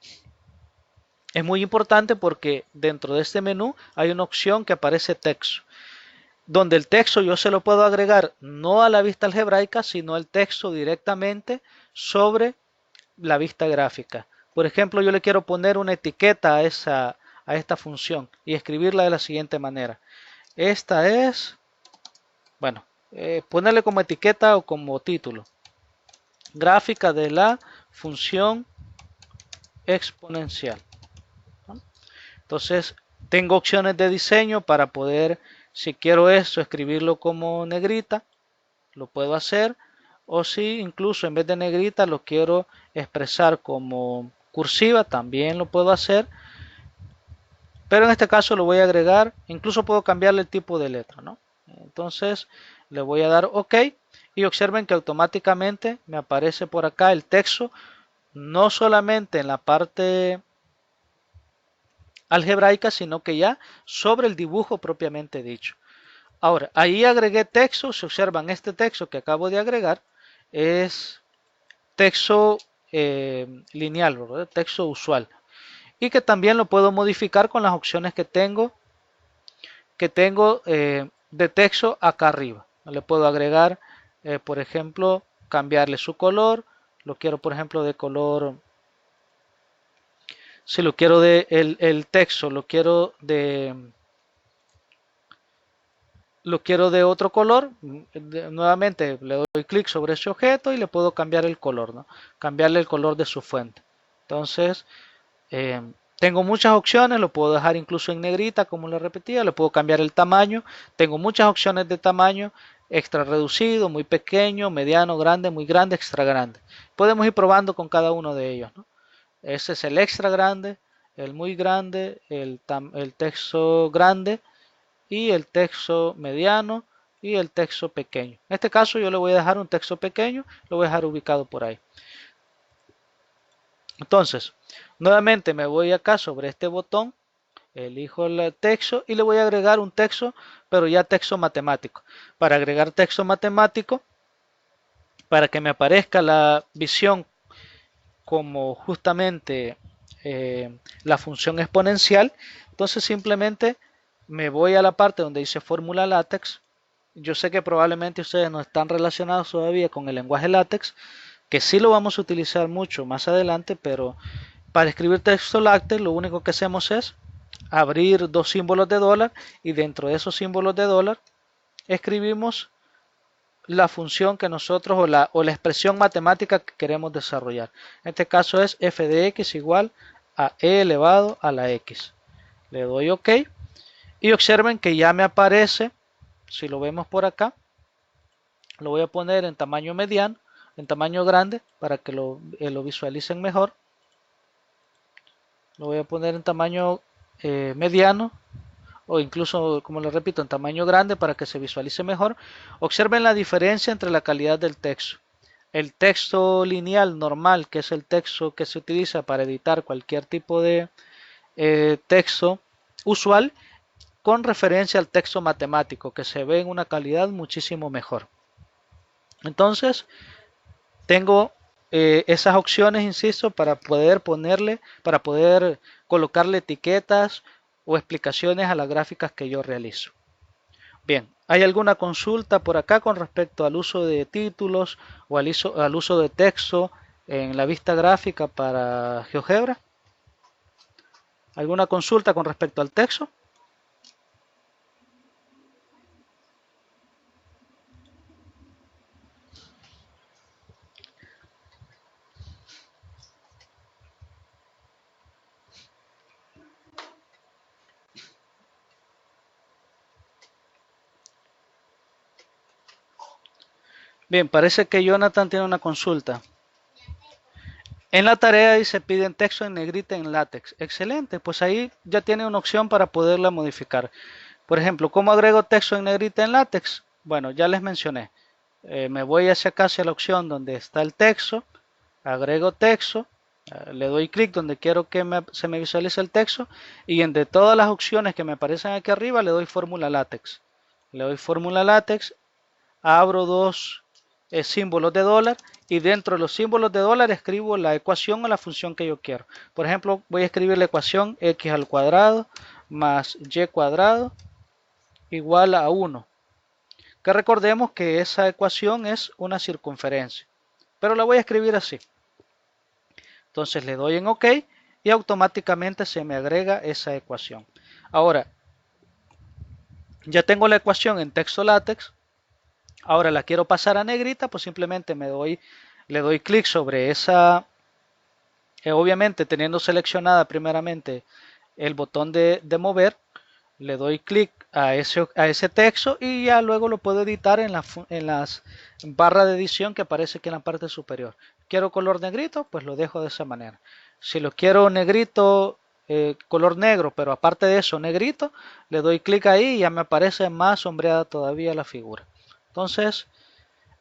es muy importante porque dentro de este menú hay una opción que aparece texto, donde el texto yo se lo puedo agregar no a la vista algebraica, sino el texto directamente sobre la vista gráfica. Por ejemplo, yo le quiero poner una etiqueta a esta función y escribirla de la siguiente manera. Esta es, bueno, ponerle como etiqueta o como título, gráfica de la función exponencial. ¿No? Entonces, tengo opciones de diseño para poder, si quiero esto, escribirlo como negrita, lo puedo hacer. O si incluso en vez de negrita lo quiero expresar como cursiva, también lo puedo hacer. Pero en este caso lo voy a agregar, incluso puedo cambiarle el tipo de letra, ¿no? Entonces le voy a dar OK y observen que automáticamente me aparece por acá el texto, no solamente en la parte algebraica, sino que ya sobre el dibujo propiamente dicho. Ahora, ahí agregué texto, si observan este texto que acabo de agregar, es texto lineal, ¿verdad? Texto usual. Y que también lo puedo modificar con las opciones que tengo de texto acá arriba. Le puedo agregar, por ejemplo, cambiarle su color. Lo quiero, por ejemplo, de color. Si lo quiero el texto, lo quiero de otro color, nuevamente le doy clic sobre ese objeto y le puedo cambiar el color, ¿no? Cambiarle el color de su fuente. Entonces, eh, tengo muchas opciones, lo puedo dejar incluso en negrita, como le repetía, le puedo cambiar el tamaño. Tengo muchas opciones de tamaño, extra reducido, muy pequeño, mediano, grande, muy grande, extra grande. Podemos ir probando con cada uno de ellos, ¿no? Ese es el extra grande, el muy grande, el texto grande y el texto mediano y el texto pequeño. En este caso yo le voy a dejar un texto pequeño, lo voy a dejar ubicado por ahí. Entonces, nuevamente me voy acá sobre este botón, elijo el texto y le voy a agregar un texto, pero ya texto matemático. Para agregar texto matemático, para que me aparezca la visión como justamente la función exponencial, entonces simplemente me voy a la parte donde dice fórmula LaTeX. Yo sé que probablemente ustedes no están relacionados todavía con el lenguaje LaTeX, que sí lo vamos a utilizar mucho más adelante, pero para escribir texto LaTeX lo único que hacemos es abrir dos símbolos de dólar y dentro de esos símbolos de dólar escribimos la función que nosotros o la expresión matemática que queremos desarrollar. En este caso es f de x igual a e elevado a la x. Le doy OK y observen que ya me aparece, si lo vemos por acá, lo voy a poner en tamaño mediano, en tamaño grande para que lo visualicen mejor. Lo voy a poner en tamaño mediano o incluso, como les repito, en tamaño grande para que se visualice mejor. Observen la diferencia entre la calidad del texto. El texto lineal normal, que es el texto que se utiliza para editar cualquier tipo de texto usual, con referencia al texto matemático, que se ve en una calidad muchísimo mejor. Entonces, tengo esas opciones, insisto, para poder colocarle etiquetas o explicaciones a las gráficas que yo realizo. Bien, ¿hay alguna consulta por acá con respecto al uso de títulos o al uso de texto en la vista gráfica para GeoGebra? ¿Alguna consulta con respecto al texto? Bien, parece que Jonathan tiene una consulta. En la tarea dice piden texto en negrita en látex. Excelente, pues ahí ya tiene una opción para poderla modificar. Por ejemplo, ¿cómo agrego texto en negrita en látex? Bueno, ya les mencioné. Me voy hacia acá, hacia la opción donde está el texto, agrego texto, le doy clic donde quiero que se me visualice el texto y entre todas las opciones que me aparecen aquí arriba le doy fórmula látex. Le doy fórmula látex, abro dos símbolos de dólar y dentro de los símbolos de dólar escribo la ecuación o la función que yo quiero. Por ejemplo, voy a escribir la ecuación x al cuadrado más y cuadrado igual a 1. Que recordemos que esa ecuación es una circunferencia, pero la voy a escribir así. Entonces le doy en OK y automáticamente se me agrega esa ecuación. Ahora, ya tengo la ecuación en texto látex. Ahora la quiero pasar a negrita, pues simplemente le doy clic sobre esa, obviamente teniendo seleccionada primeramente el botón de mover, le doy clic a ese texto y ya luego lo puedo editar en las barras de edición que aparece aquí en la parte superior. Quiero color negrito, pues lo dejo de esa manera. Si lo quiero negrito, color negro, pero aparte de eso negrito, le doy clic ahí y ya me aparece más sombreada todavía la figura. Entonces,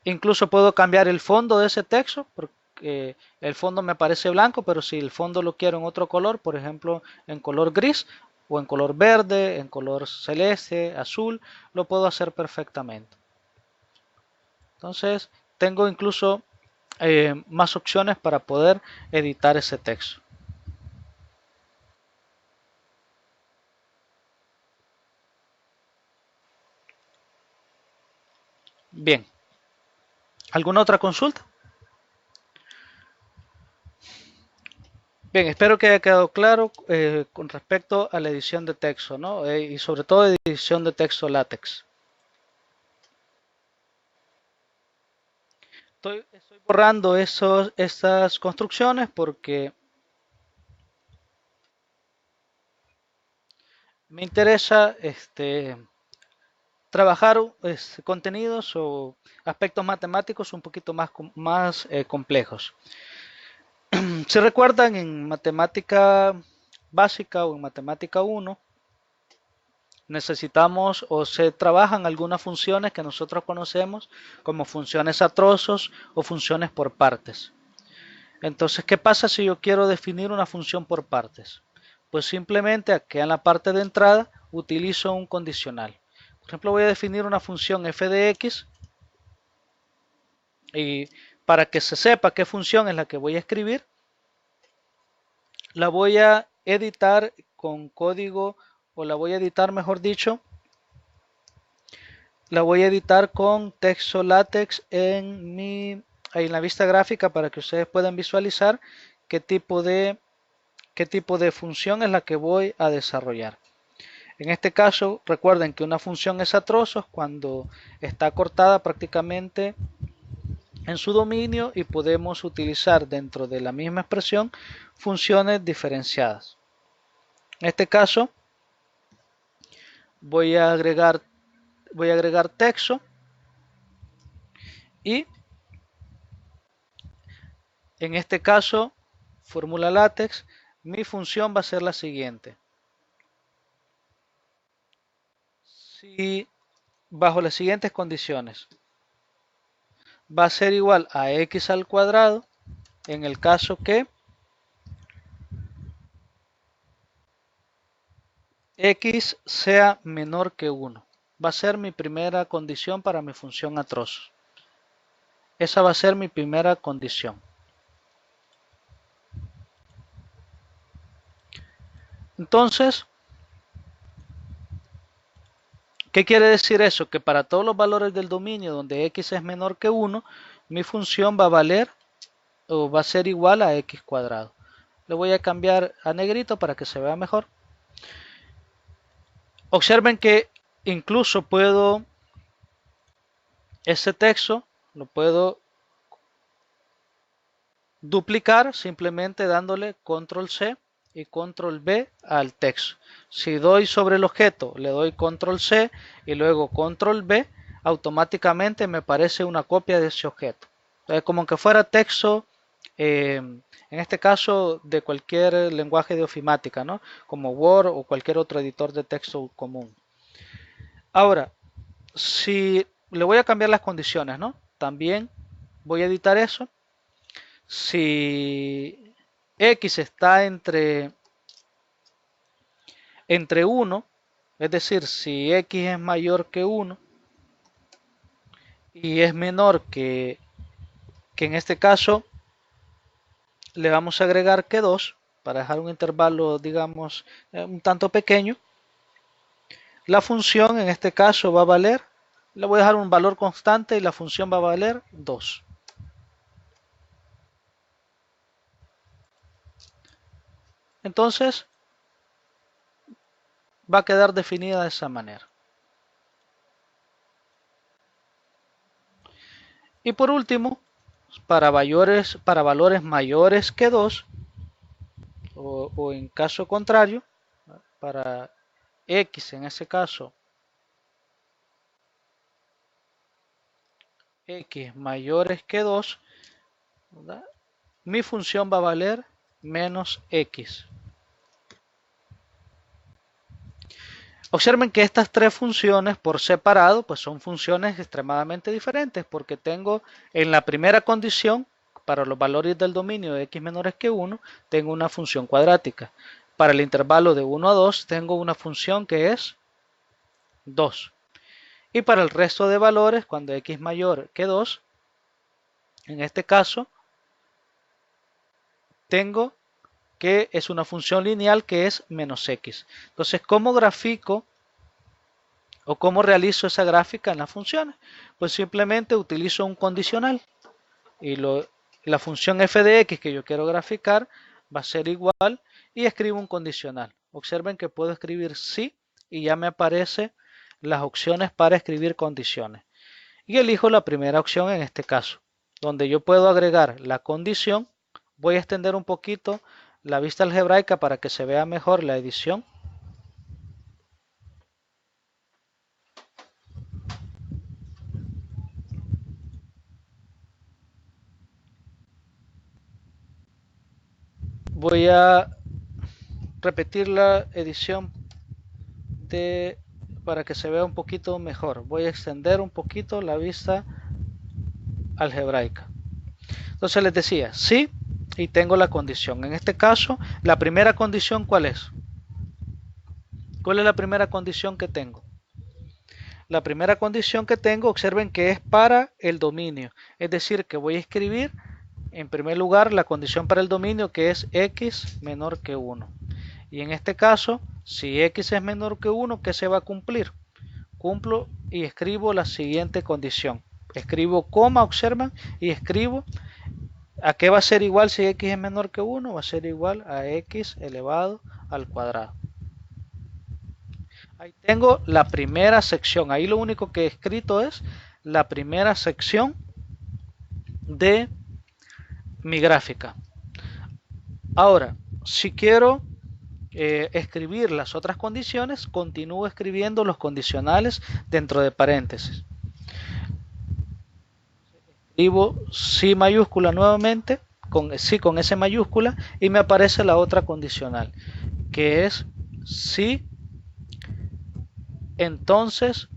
incluso puedo cambiar el fondo de ese texto, porque el fondo me parece blanco, pero si el fondo lo quiero en otro color, por ejemplo en color gris o en color verde, en color celeste, azul, lo puedo hacer perfectamente. Entonces tengo incluso más opciones para poder editar ese texto. Bien, ¿alguna otra consulta? Bien, espero que haya quedado claro con respecto a la edición de texto, ¿no? Y sobre todo edición de texto látex. Estoy borrando estas construcciones porque me interesa trabajar contenidos o aspectos matemáticos un poquito más complejos. Si recuerdan, en matemática básica o en matemática 1 necesitamos o se trabajan algunas funciones que nosotros conocemos como funciones a trozos o funciones por partes. Entonces, ¿qué pasa si yo quiero definir una función por partes? Pues simplemente aquí en la parte de entrada utilizo un condicional. Por ejemplo, voy a definir una función f de x y para que se sepa qué función es la que voy a escribir, la voy a editar con código o la voy a editar, mejor dicho, la voy a editar con texto látex en la vista gráfica para que ustedes puedan visualizar qué tipo de función es la que voy a desarrollar. En este caso, recuerden que una función es a trozos cuando está cortada prácticamente en su dominio y podemos utilizar dentro de la misma expresión funciones diferenciadas. En este caso, voy a agregar texto y en este caso, fórmula látex, mi función va a ser la siguiente. Si bajo las siguientes condiciones va a ser igual a x al cuadrado en el caso que x sea menor que 1. Va a ser mi primera condición para mi función a trozos. Esa va a ser mi primera condición. Entonces, ¿qué quiere decir eso? Que para todos los valores del dominio donde x es menor que 1, mi función va a valer o va a ser igual a x cuadrado. Le voy a cambiar a negrito para que se vea mejor. Observen que incluso puedo, ese texto lo puedo duplicar simplemente dándole control C y control V al texto. Si doy sobre el objeto, le doy control C y luego control V, automáticamente me aparece una copia de ese objeto. Entonces, como que fuera texto, en este caso de cualquier lenguaje de ofimática, ¿no? Como Word o cualquier otro editor de texto común. Ahora, si le voy a cambiar las condiciones, ¿no? También voy a editar eso. Si x está entre 1, es decir, si x es mayor que 1 y es menor que en este caso le vamos a agregar que 2 para dejar un intervalo, digamos, un tanto pequeño. La función en este caso va a valer, le voy a dejar un valor constante y la función va a valer 2. Entonces, va a quedar definida de esa manera. Y por último, para valores mayores que 2, o en caso contrario, para x en ese caso, x mayores que 2, ¿verdad? Mi función va a valer menos x. Observen que estas tres funciones por separado pues son funciones extremadamente diferentes porque tengo en la primera condición para los valores del dominio de x menores que 1 tengo una función cuadrática. Para el intervalo de 1 a 2 tengo una función que es 2. Y para el resto de valores cuando x mayor que 2, en este caso tengo que es una función lineal que es menos x. Entonces, ¿cómo grafico o cómo realizo esa gráfica en las funciones? Pues simplemente utilizo un condicional y la función f de x que yo quiero graficar va a ser igual y escribo un condicional. Observen que puedo escribir sí y ya me aparecen las opciones para escribir condiciones. Y elijo la primera opción en este caso, donde yo puedo agregar la condición. Voy a extender un poquito la vista algebraica para que se vea mejor la edición. Voy a repetir la edición para que se vea un poquito mejor. Voy a extender un poquito la vista algebraica. Entonces les decía, sí, y tengo la condición. En este caso, la primera condición, ¿cuál es? ¿Cuál es la primera condición que tengo? La primera condición que tengo, observen que es para el dominio. Es decir, que voy a escribir en primer lugar la condición para el dominio que es x menor que 1. Y en este caso Si x es menor que 1, ¿qué se va a cumplir? Cumplo y escribo la siguiente condición. Escribo coma, observan, y escribo a qué va a ser igual si x es menor que 1, va a ser igual a x elevado al cuadrado. Ahí tengo la primera sección. Ahí lo único que he escrito es la primera sección de mi gráfica. Ahora, si quiero escribir las otras condiciones, continúo escribiendo los condicionales dentro de paréntesis. Escribo si mayúscula nuevamente, con S mayúscula, y me aparece la otra condicional, que es si, entonces,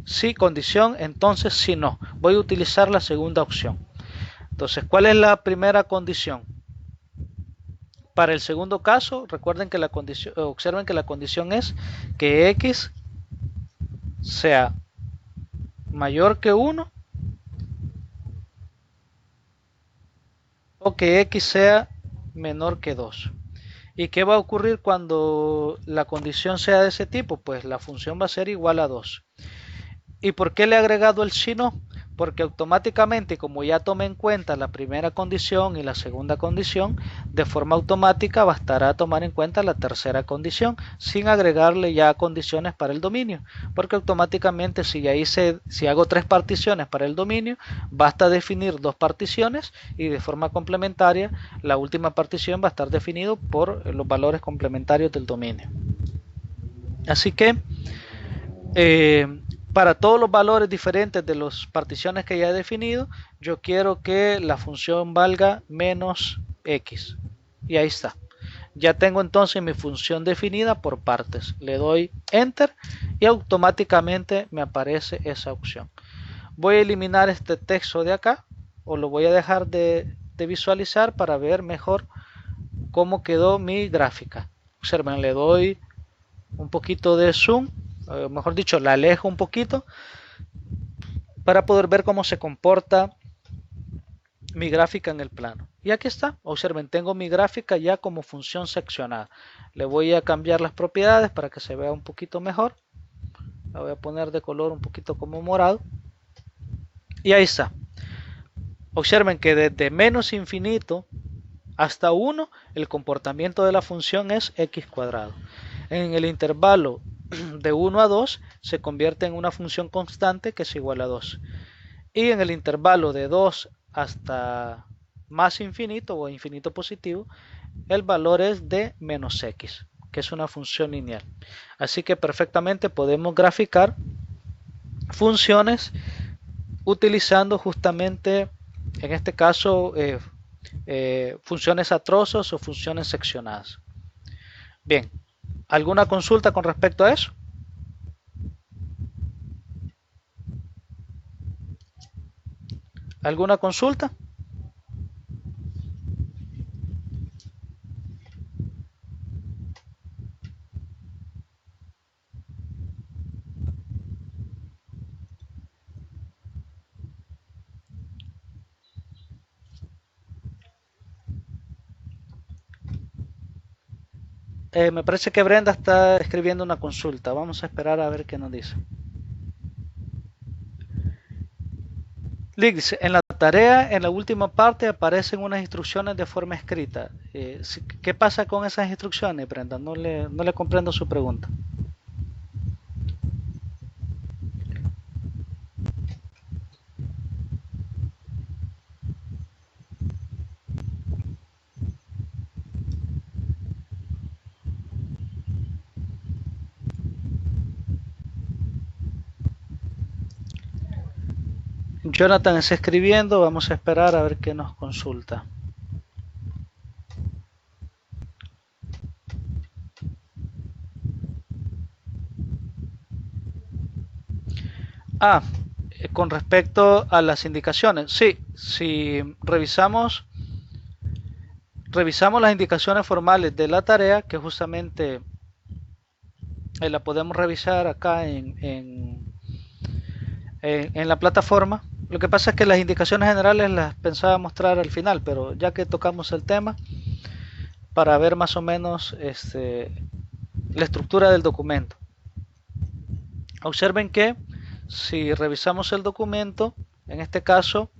si condición, entonces si no. Voy a utilizar la segunda opción. Entonces, ¿cuál es la primera condición? Para el segundo caso, recuerden que la condición, observen que la condición es que x sea mayor que 1 o que x sea menor que 2. ¿Y qué va a ocurrir cuando la condición sea de ese tipo? Pues la función va a ser igual a 2. ¿Y por qué le he agregado el si no? Porque automáticamente, como ya tomé en cuenta la primera condición y la segunda condición, de forma automática bastará tomar en cuenta la tercera condición, sin agregarle ya condiciones para el dominio. Porque automáticamente si hago 3 particiones para el dominio, basta definir 2 particiones y de forma complementaria, la última partición va a estar definido por los valores complementarios del dominio. Así que para todos los valores diferentes de las particiones que ya he definido, yo quiero que la función valga menos x. Y ahí está. Ya tengo entonces mi función definida por partes. Le doy Enter y automáticamente me aparece esa opción. Voy a eliminar este texto de acá o lo voy a dejar de visualizar para ver mejor cómo quedó mi gráfica. Observen, le doy un poquito de zoom, mejor dicho, la alejo un poquito para poder ver cómo se comporta mi gráfica en el plano. Y aquí está, observen, tengo mi gráfica ya como función seccionada. Le voy a cambiar las propiedades para que se vea un poquito mejor. La voy a poner de color un poquito como morado. Y ahí está. Observen que desde menos infinito hasta 1, el comportamiento de la función es x cuadrado. En el intervalo de 1 a 2 se convierte en una función constante que es igual a 2. Y en el intervalo de 2 hasta más infinito o infinito positivo, el valor es de menos x, que es una función lineal. Así que perfectamente podemos graficar funciones utilizando justamente, en este caso, funciones a trozos o funciones seccionadas. Bien, ¿alguna consulta con respecto a eso? ¿Alguna consulta? Me parece que Brenda está escribiendo una consulta. Vamos a esperar a ver qué nos dice. Lick dice, en la tarea, en la última parte, aparecen unas instrucciones de forma escrita. ¿Qué pasa con esas instrucciones, Brenda? No le comprendo su pregunta. Jonathan está escribiendo, vamos a esperar a ver qué nos consulta. Con respecto a las indicaciones, sí, si revisamos las indicaciones formales de la tarea, que justamente la podemos revisar acá en la plataforma. Lo que pasa es que las indicaciones generales las pensaba mostrar al final, pero ya que tocamos el tema, para ver más o menos la estructura del documento. Observen que si revisamos el documento, en este caso,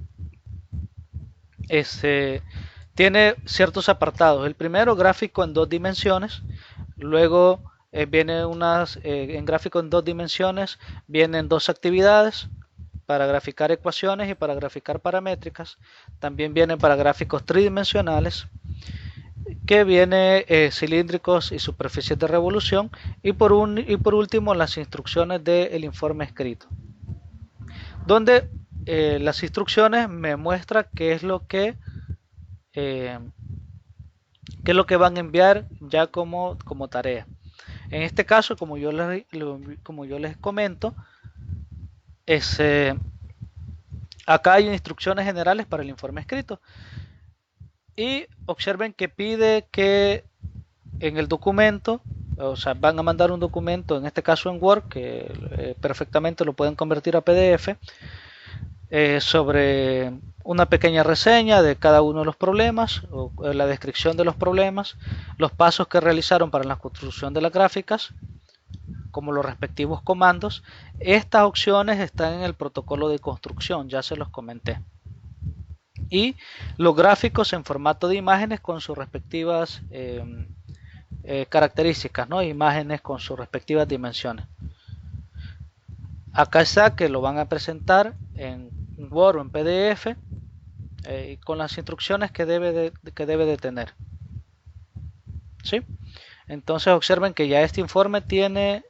tiene ciertos apartados. El primero, gráfico en 2 dimensiones. Luego viene en gráfico en 2 dimensiones, vienen 2 actividades para graficar ecuaciones y para graficar paramétricas. También viene para gráficos tridimensionales, que viene cilíndricos y superficies de revolución. Y por último, las instrucciones del informe escrito, donde las instrucciones me muestran qué es lo que van a enviar ya como tarea. En este caso, como yo les comento, acá hay instrucciones generales para el informe escrito. Y observen que pide que en el documento, o sea, van a mandar un documento, en este caso en Word, que perfectamente lo pueden convertir a PDF, sobre una pequeña reseña de cada uno de los problemas, o la descripción de los problemas, los pasos que realizaron para la construcción de las gráficas, como los respectivos comandos. Estas opciones están en el protocolo de construcción, ya se los comenté. Y los gráficos en formato de imágenes con sus respectivas características, ¿no? Imágenes con sus respectivas dimensiones. Acá está que lo van a presentar en Word o en PDF con las instrucciones que debe de tener. ¿Sí? Entonces observen que ya este informe tiene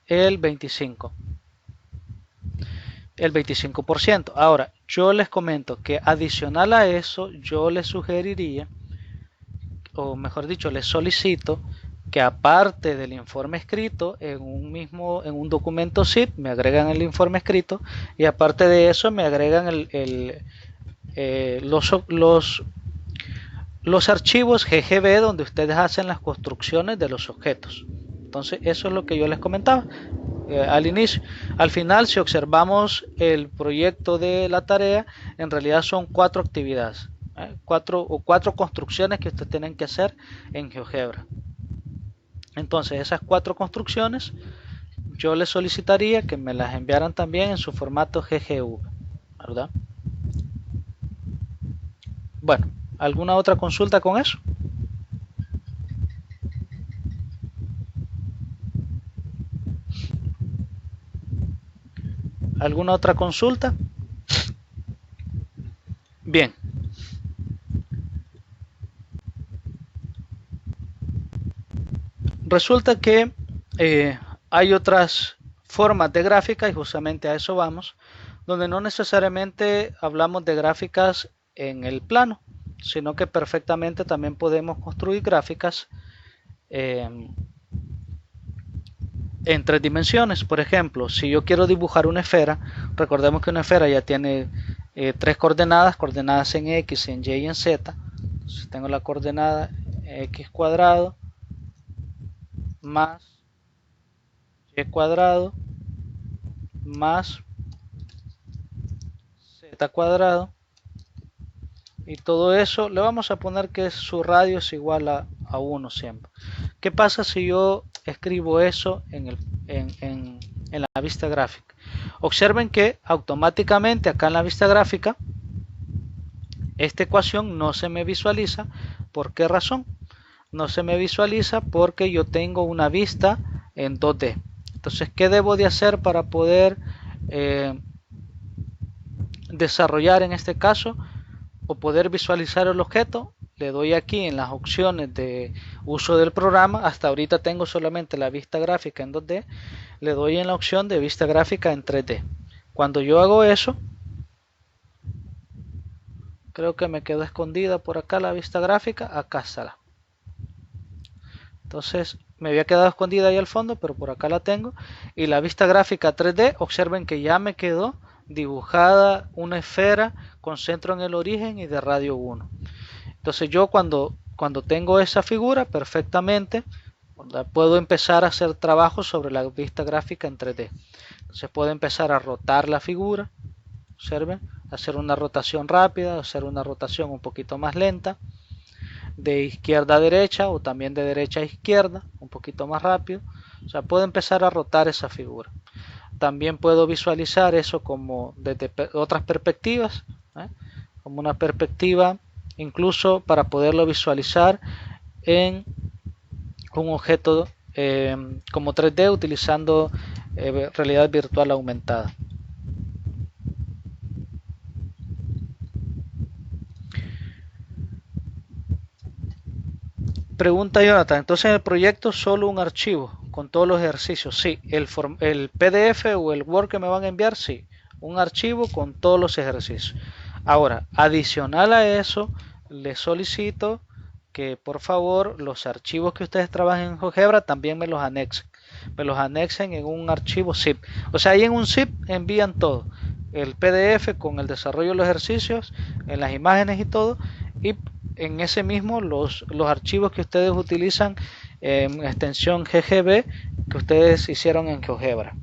el 25%. Ahora, yo les comento que adicional a eso, yo les sugeriría, o mejor dicho, les solicito que aparte del informe escrito, en un documento zip me agregan el informe escrito, y aparte de eso me agregan los archivos GGB donde ustedes hacen las construcciones de los objetos. Entonces eso es lo que yo les comentaba al inicio. Al final, si observamos el proyecto de la tarea, en realidad son 4 actividades, 4 construcciones que ustedes tienen que hacer en GeoGebra. Entonces esas 4 construcciones yo les solicitaría que me las enviaran también en su formato GGV, ¿verdad? Bueno, ¿alguna otra consulta con eso? ¿Alguna otra consulta? Bien. Resulta que hay otras formas de gráfica, y justamente a eso vamos, donde no necesariamente hablamos de gráficas en el plano, sino que perfectamente también podemos construir gráficas en 3 dimensiones. Por ejemplo, si yo quiero dibujar una esfera, recordemos que una esfera ya tiene 3 coordenadas en X, en Y y en Z. Entonces tengo la coordenada X cuadrado más Y cuadrado más Z cuadrado, y todo eso le vamos a poner que su radio es igual a 1 siempre. ¿Qué pasa si yo escribo eso en la vista gráfica? Observen que automáticamente acá en la vista gráfica esta ecuación no se me visualiza. ¿Por qué razón? No se me visualiza porque yo tengo una vista en 2D. Entonces, ¿qué debo de hacer para poder desarrollar en este caso o poder visualizar el objeto? Le doy aquí en las opciones de uso del programa. Hasta ahorita tengo solamente la vista gráfica en 2D. Le doy en la opción de vista gráfica en 3D. Cuando yo hago eso, creo que me quedó escondida por acá la vista gráfica. Acá está. Entonces me había quedado escondida ahí al fondo, pero por acá la tengo. Y la vista gráfica 3D, observen que ya me quedó dibujada una esfera con centro en el origen y de radio 1. Entonces yo cuando tengo esa figura perfectamente, puedo empezar a hacer trabajo sobre la vista gráfica en 3D. Entonces puedo empezar a rotar la figura, observen, hacer una rotación rápida, hacer una rotación un poquito más lenta. de izquierda a derecha o también de derecha a izquierda, un poquito más rápido. O sea, puedo empezar a rotar esa figura. También puedo visualizar eso como desde otras perspectivas, ¿eh? Como una perspectiva, incluso para poderlo visualizar en un objeto como 3D utilizando realidad virtual aumentada. Pregunta Jonathan, entonces en el proyecto solo un archivo con todos los ejercicios. Sí, el PDF o el Word que me van a enviar, sí, un archivo con todos los ejercicios. Ahora, adicional a eso, les solicito que por favor los archivos que ustedes trabajen en GeoGebra también me los anexen. Me los anexen en un archivo zip. O sea, ahí en un zip envían todo. El PDF con el desarrollo de los ejercicios, en las imágenes y todo. Y en ese mismo los archivos que ustedes utilizan en extensión GGB que ustedes hicieron en GeoGebra.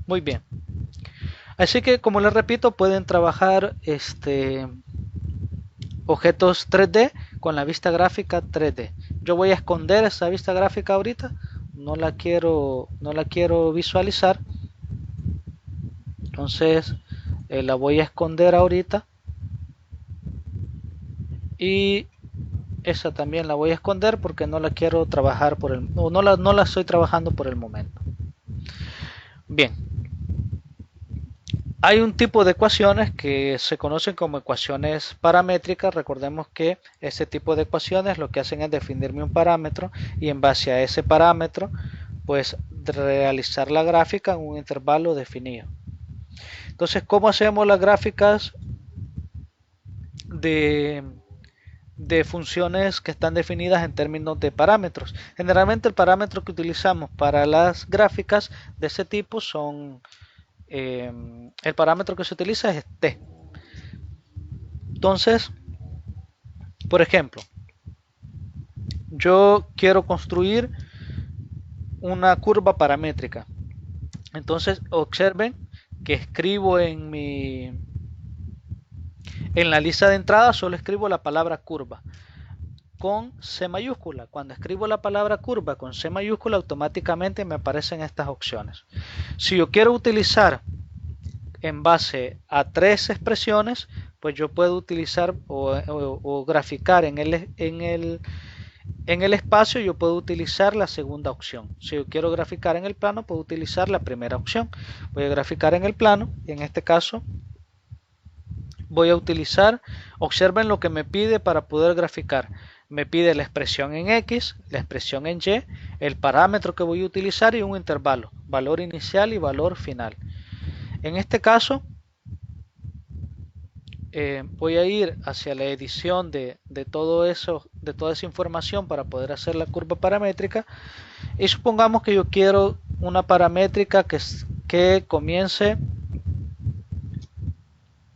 Muy bien. Así que, como les repito, pueden trabajar objetos 3D con la vista gráfica 3D. Yo voy a esconder esa vista gráfica ahorita, no la quiero visualizar. Entonces la voy a esconder ahorita. Y esa también la voy a esconder porque no la quiero trabajar no la estoy trabajando por el momento. Bien. Hay un tipo de ecuaciones que se conocen como ecuaciones paramétricas. Recordemos que este tipo de ecuaciones lo que hacen es definirme un parámetro y en base a ese parámetro pues realizar la gráfica en un intervalo definido. Entonces, ¿cómo hacemos las gráficas de funciones que están definidas en términos de parámetros? Generalmente el parámetro que utilizamos para las gráficas de ese tipo son el parámetro que se utiliza es t. Entonces, por ejemplo, yo quiero construir una curva paramétrica. Entonces, observen que escribo en la lista de entrada, solo escribo la palabra curva con C mayúscula. Cuando escribo la palabra curva con C mayúscula, automáticamente me aparecen estas opciones. Si yo quiero utilizar en base a 3 expresiones, pues yo puedo utilizar o graficar en el espacio, yo puedo utilizar la segunda opción. Si yo quiero graficar en el plano, puedo utilizar la primera opción. Voy a graficar en el plano y en este caso voy a utilizar, observen lo que me pide para poder graficar. Me pide la expresión en X, la expresión en Y, el parámetro que voy a utilizar y un intervalo, valor inicial y valor final. En este caso, voy a ir hacia la edición de toda esa información para poder hacer la curva paramétrica. Y supongamos que yo quiero una paramétrica que comience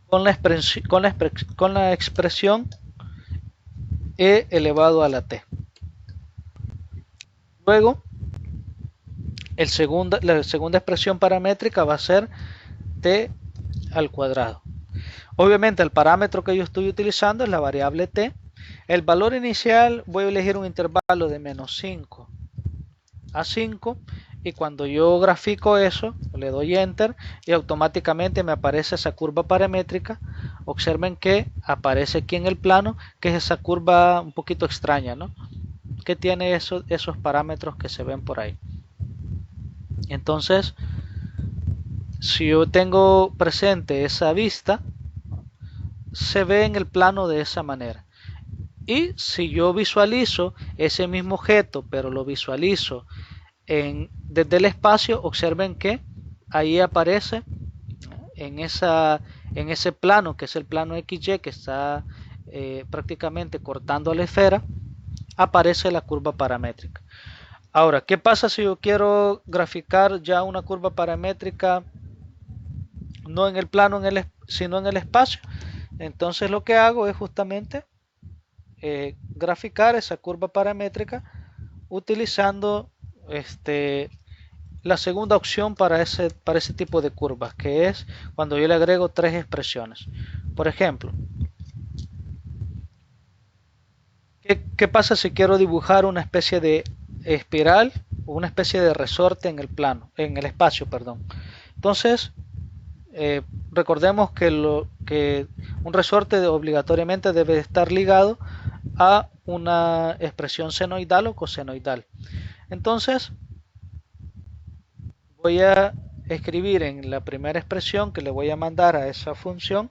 con la expresión e elevado a la t. Luego, la segunda expresión paramétrica va a ser t al cuadrado. Obviamente el parámetro que yo estoy utilizando es la variable t. El valor inicial voy a elegir un intervalo de menos 5 a 5 y cuando yo grafico eso le doy enter y automáticamente me aparece esa curva paramétrica. Observen que aparece aquí en el plano, que es esa curva un poquito extraña, ¿no? Que tiene esos parámetros que se ven por ahí. Entonces, si yo tengo presente esa vista, se ve en el plano de esa manera. Y si yo visualizo ese mismo objeto, pero lo visualizo desde el espacio, observen que ahí aparece en ese plano, que es el plano XY, que está prácticamente cortando la esfera, aparece la curva paramétrica. Ahora, ¿qué pasa si yo quiero graficar ya una curva paramétrica no en el plano, sino en el espacio? Entonces lo que hago es justamente graficar esa curva paramétrica utilizando la segunda opción para ese tipo de curvas, que es cuando yo le agrego 3 expresiones. Por ejemplo, ¿Qué pasa si quiero dibujar una especie de espiral o una especie de resorte en el plano, en el espacio, perdón? Entonces, recordemos que un resorte obligatoriamente debe estar ligado a una expresión senoidal o cosenoidal. Entonces, voy a escribir en la primera expresión que le voy a mandar a esa función,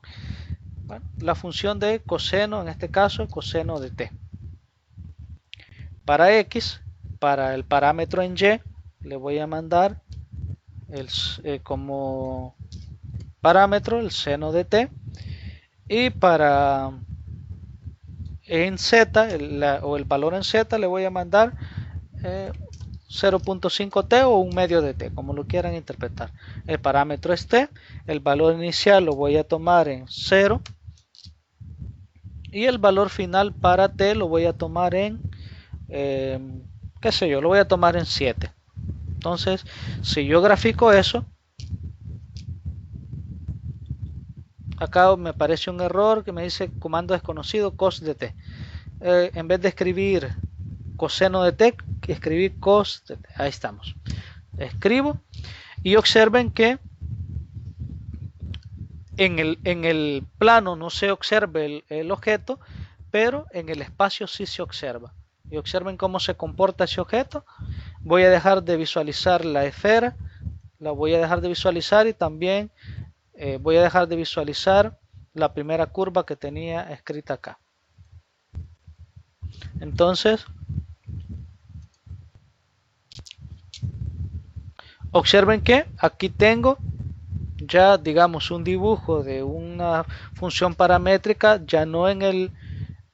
bueno, la función de coseno, en este caso coseno de t. Para x, para el parámetro en y, le voy a mandar como parámetro el seno de t, y para en z o el valor en z le voy a mandar 0.5t o un medio de t, como lo quieran interpretar. El parámetro es t, el valor inicial lo voy a tomar en 0 y el valor final para t lo voy a tomar en qué sé yo, lo voy a tomar en 7. Entonces, si yo grafico eso, acá me aparece un error que me dice comando desconocido cos de t. En vez de escribir coseno de t, escribí cos de t. Ahí estamos. Escribo y observen que en el plano no se observa el objeto, pero en el espacio sí se observa. Y observen cómo se comporta ese objeto. Voy a dejar de visualizar la esfera, la voy a dejar de visualizar y también voy a dejar de visualizar la primera curva que tenía escrita acá. Entonces, observen que aquí tengo ya, digamos, un dibujo de una función paramétrica, ya no en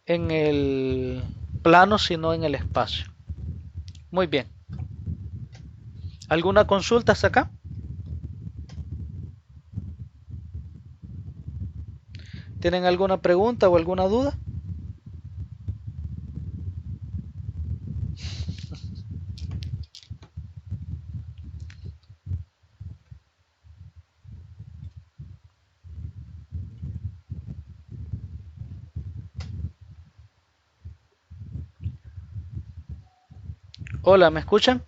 el plano, sino en el espacio. Muy bien. ¿Alguna consulta hasta acá? ¿Tienen alguna pregunta o alguna duda? Hola, ¿me escuchan?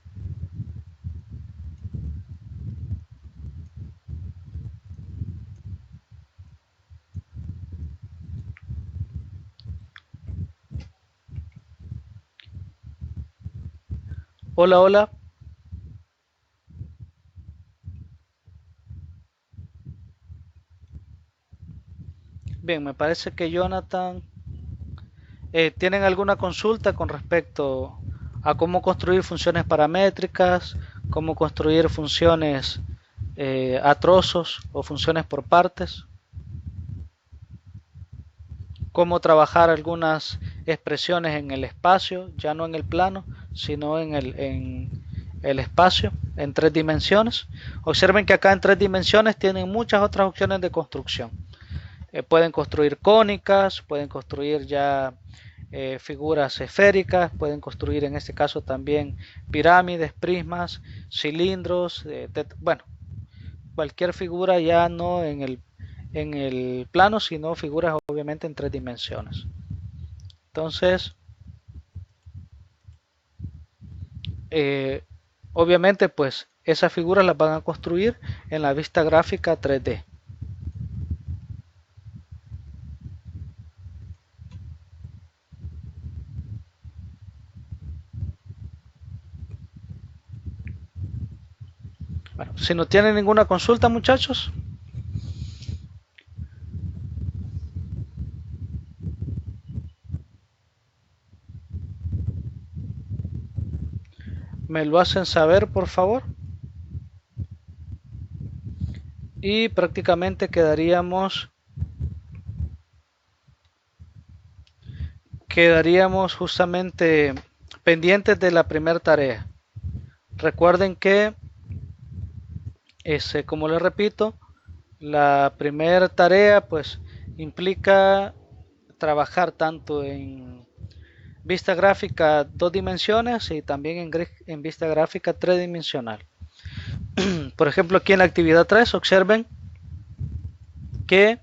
Hola, hola. Bien, me parece que Jonathan... ¿tienen alguna consulta con respecto a cómo construir funciones paramétricas, cómo construir funciones a trozos o funciones por partes? ¿Cómo trabajar algunas expresiones en el espacio, ya no en el plano, sino en el espacio, en 3 dimensiones? Observen que acá en 3 dimensiones tienen muchas otras opciones de construcción. Pueden construir cónicas, pueden construir ya figuras esféricas, pueden construir en este caso también pirámides, prismas, cilindros, bueno, cualquier figura ya no en el plano, sino figuras obviamente en 3 dimensiones. Entonces, obviamente pues esas figuras las van a construir en la vista gráfica 3D. Bueno, si no tienen ninguna consulta, muchachos, me lo hacen saber, por favor. Y prácticamente quedaríamos justamente pendientes de la primera tarea. Recuerden que, como les repito, la primera tarea pues implica trabajar tanto en vista gráfica 2 dimensiones y también en vista gráfica 3 dimensional. Por ejemplo, aquí en la actividad 3 observen que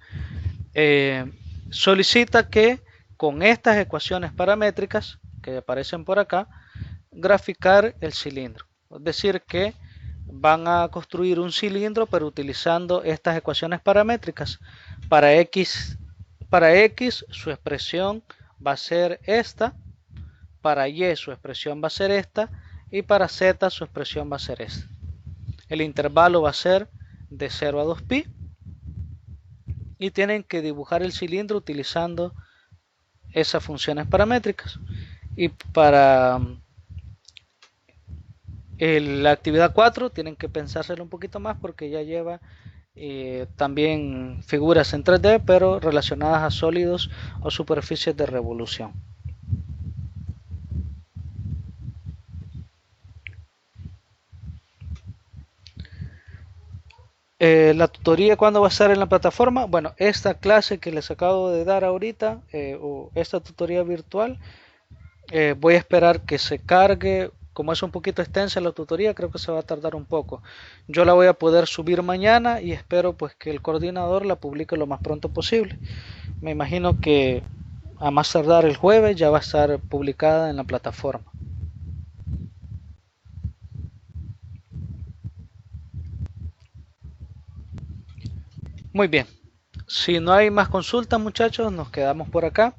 solicita que con estas ecuaciones paramétricas que aparecen por acá, graficar el cilindro. Es decir, que van a construir un cilindro pero utilizando estas ecuaciones paramétricas. Para X su expresión va a ser esta, para Y su expresión va a ser esta y para Z su expresión va a ser esta. El intervalo va a ser de 0 a 2pi y tienen que dibujar el cilindro utilizando esas funciones paramétricas. Y para la actividad 4 tienen que pensárselo un poquito más porque ya lleva también figuras en 3D pero relacionadas a sólidos o superficies de revolución. La tutoría, ¿cuándo va a estar en la plataforma? Bueno, esta clase que les acabo de dar ahorita, o esta tutoría virtual, voy a esperar que se cargue. Como es un poquito extensa la tutoría, creo que se va a tardar un poco. Yo la voy a poder subir mañana y espero pues que el coordinador la publique lo más pronto posible. Me imagino que a más tardar el jueves ya va a estar publicada en la plataforma. Muy bien. Si no hay más consultas, muchachos, nos quedamos por acá.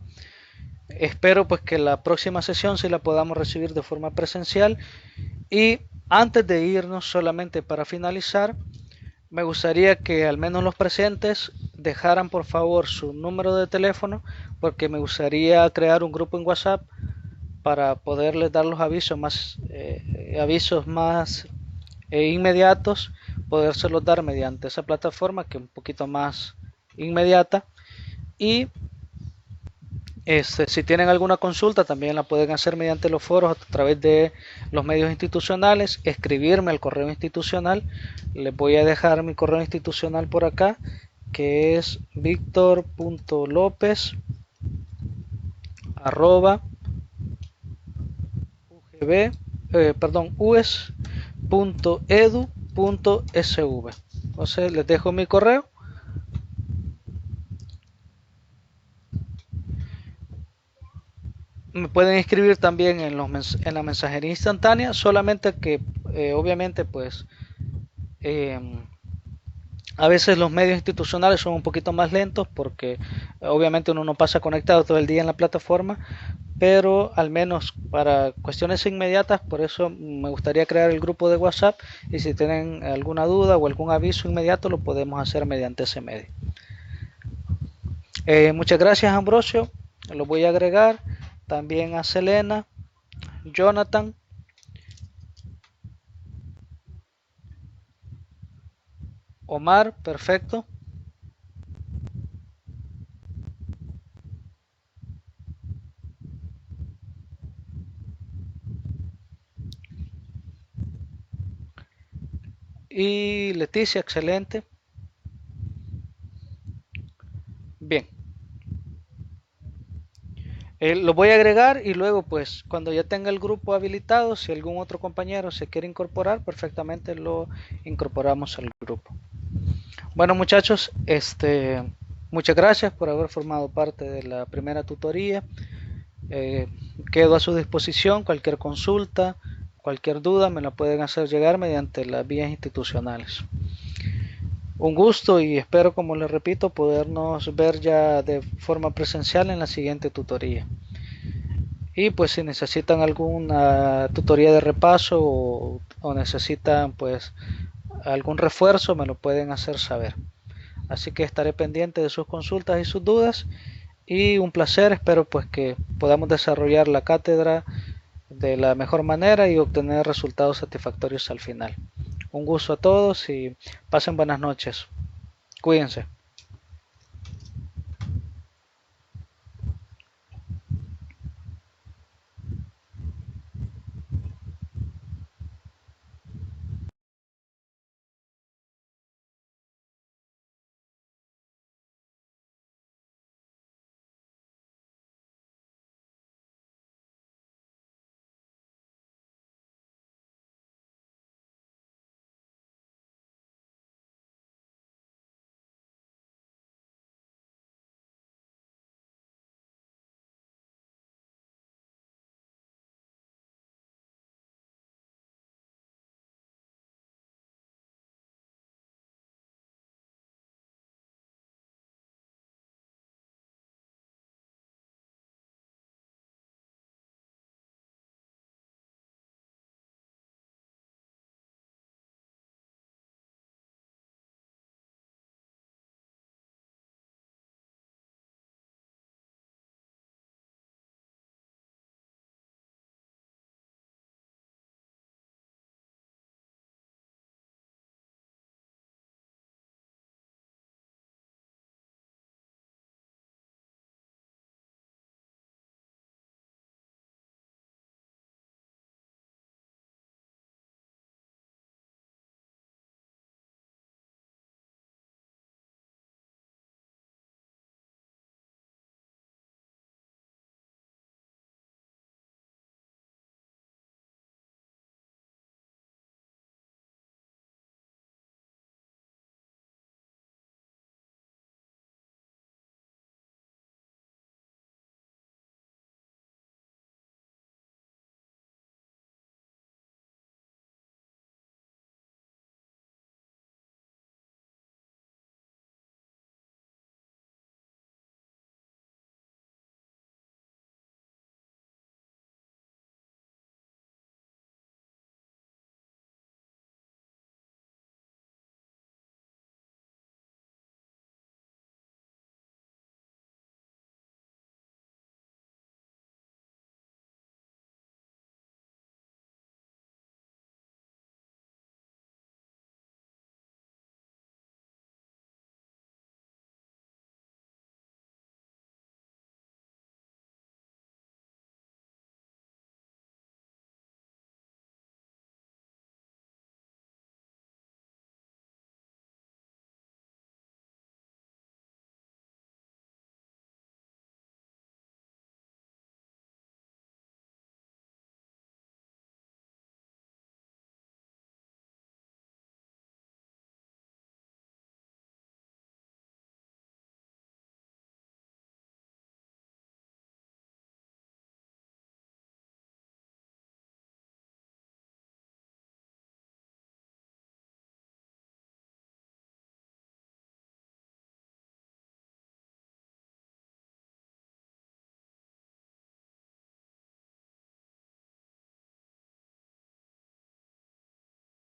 Espero pues que la próxima sesión sí la podamos recibir de forma presencial. Y antes de irnos, solamente para finalizar, me gustaría que al menos los presentes dejaran por favor su número de teléfono, porque me gustaría crear un grupo en WhatsApp para poderles dar los avisos más inmediatos, podérselos dar mediante esa plataforma que es un poquito más inmediata. Y si tienen alguna consulta también la pueden hacer mediante los foros a través de los medios institucionales, escribirme al correo institucional. Les voy a dejar mi correo institucional por acá, que es victor.lopez@us.edu.sv. Entonces les dejo mi correo. Me pueden escribir también en la mensajería instantánea, solamente que obviamente pues a veces los medios institucionales son un poquito más lentos porque obviamente uno no pasa conectado todo el día en la plataforma, pero al menos para cuestiones inmediatas, por eso me gustaría crear el grupo de WhatsApp y si tienen alguna duda o algún aviso inmediato lo podemos hacer mediante ese medio. Muchas gracias, Ambrosio, lo voy a agregar también a Selena, Jonathan, Omar, perfecto. Y Leticia, excelente. Bien. Lo voy a agregar y luego pues cuando ya tenga el grupo habilitado, si algún otro compañero se quiere incorporar, perfectamente lo incorporamos al grupo. Bueno, muchachos, muchas gracias por haber formado parte de la primera tutoría. Quedo a su disposición. Cualquier consulta, cualquier duda me la pueden hacer llegar mediante las vías institucionales. Un gusto y espero, como les repito, podernos ver ya de forma presencial en la siguiente tutoría. Y pues si necesitan alguna tutoría de repaso o necesitan pues algún refuerzo, me lo pueden hacer saber. Así que estaré pendiente de sus consultas y sus dudas. Y un placer, espero pues que podamos desarrollar la cátedra de la mejor manera y obtener resultados satisfactorios al final. Un gusto a todos y pasen buenas noches. Cuídense.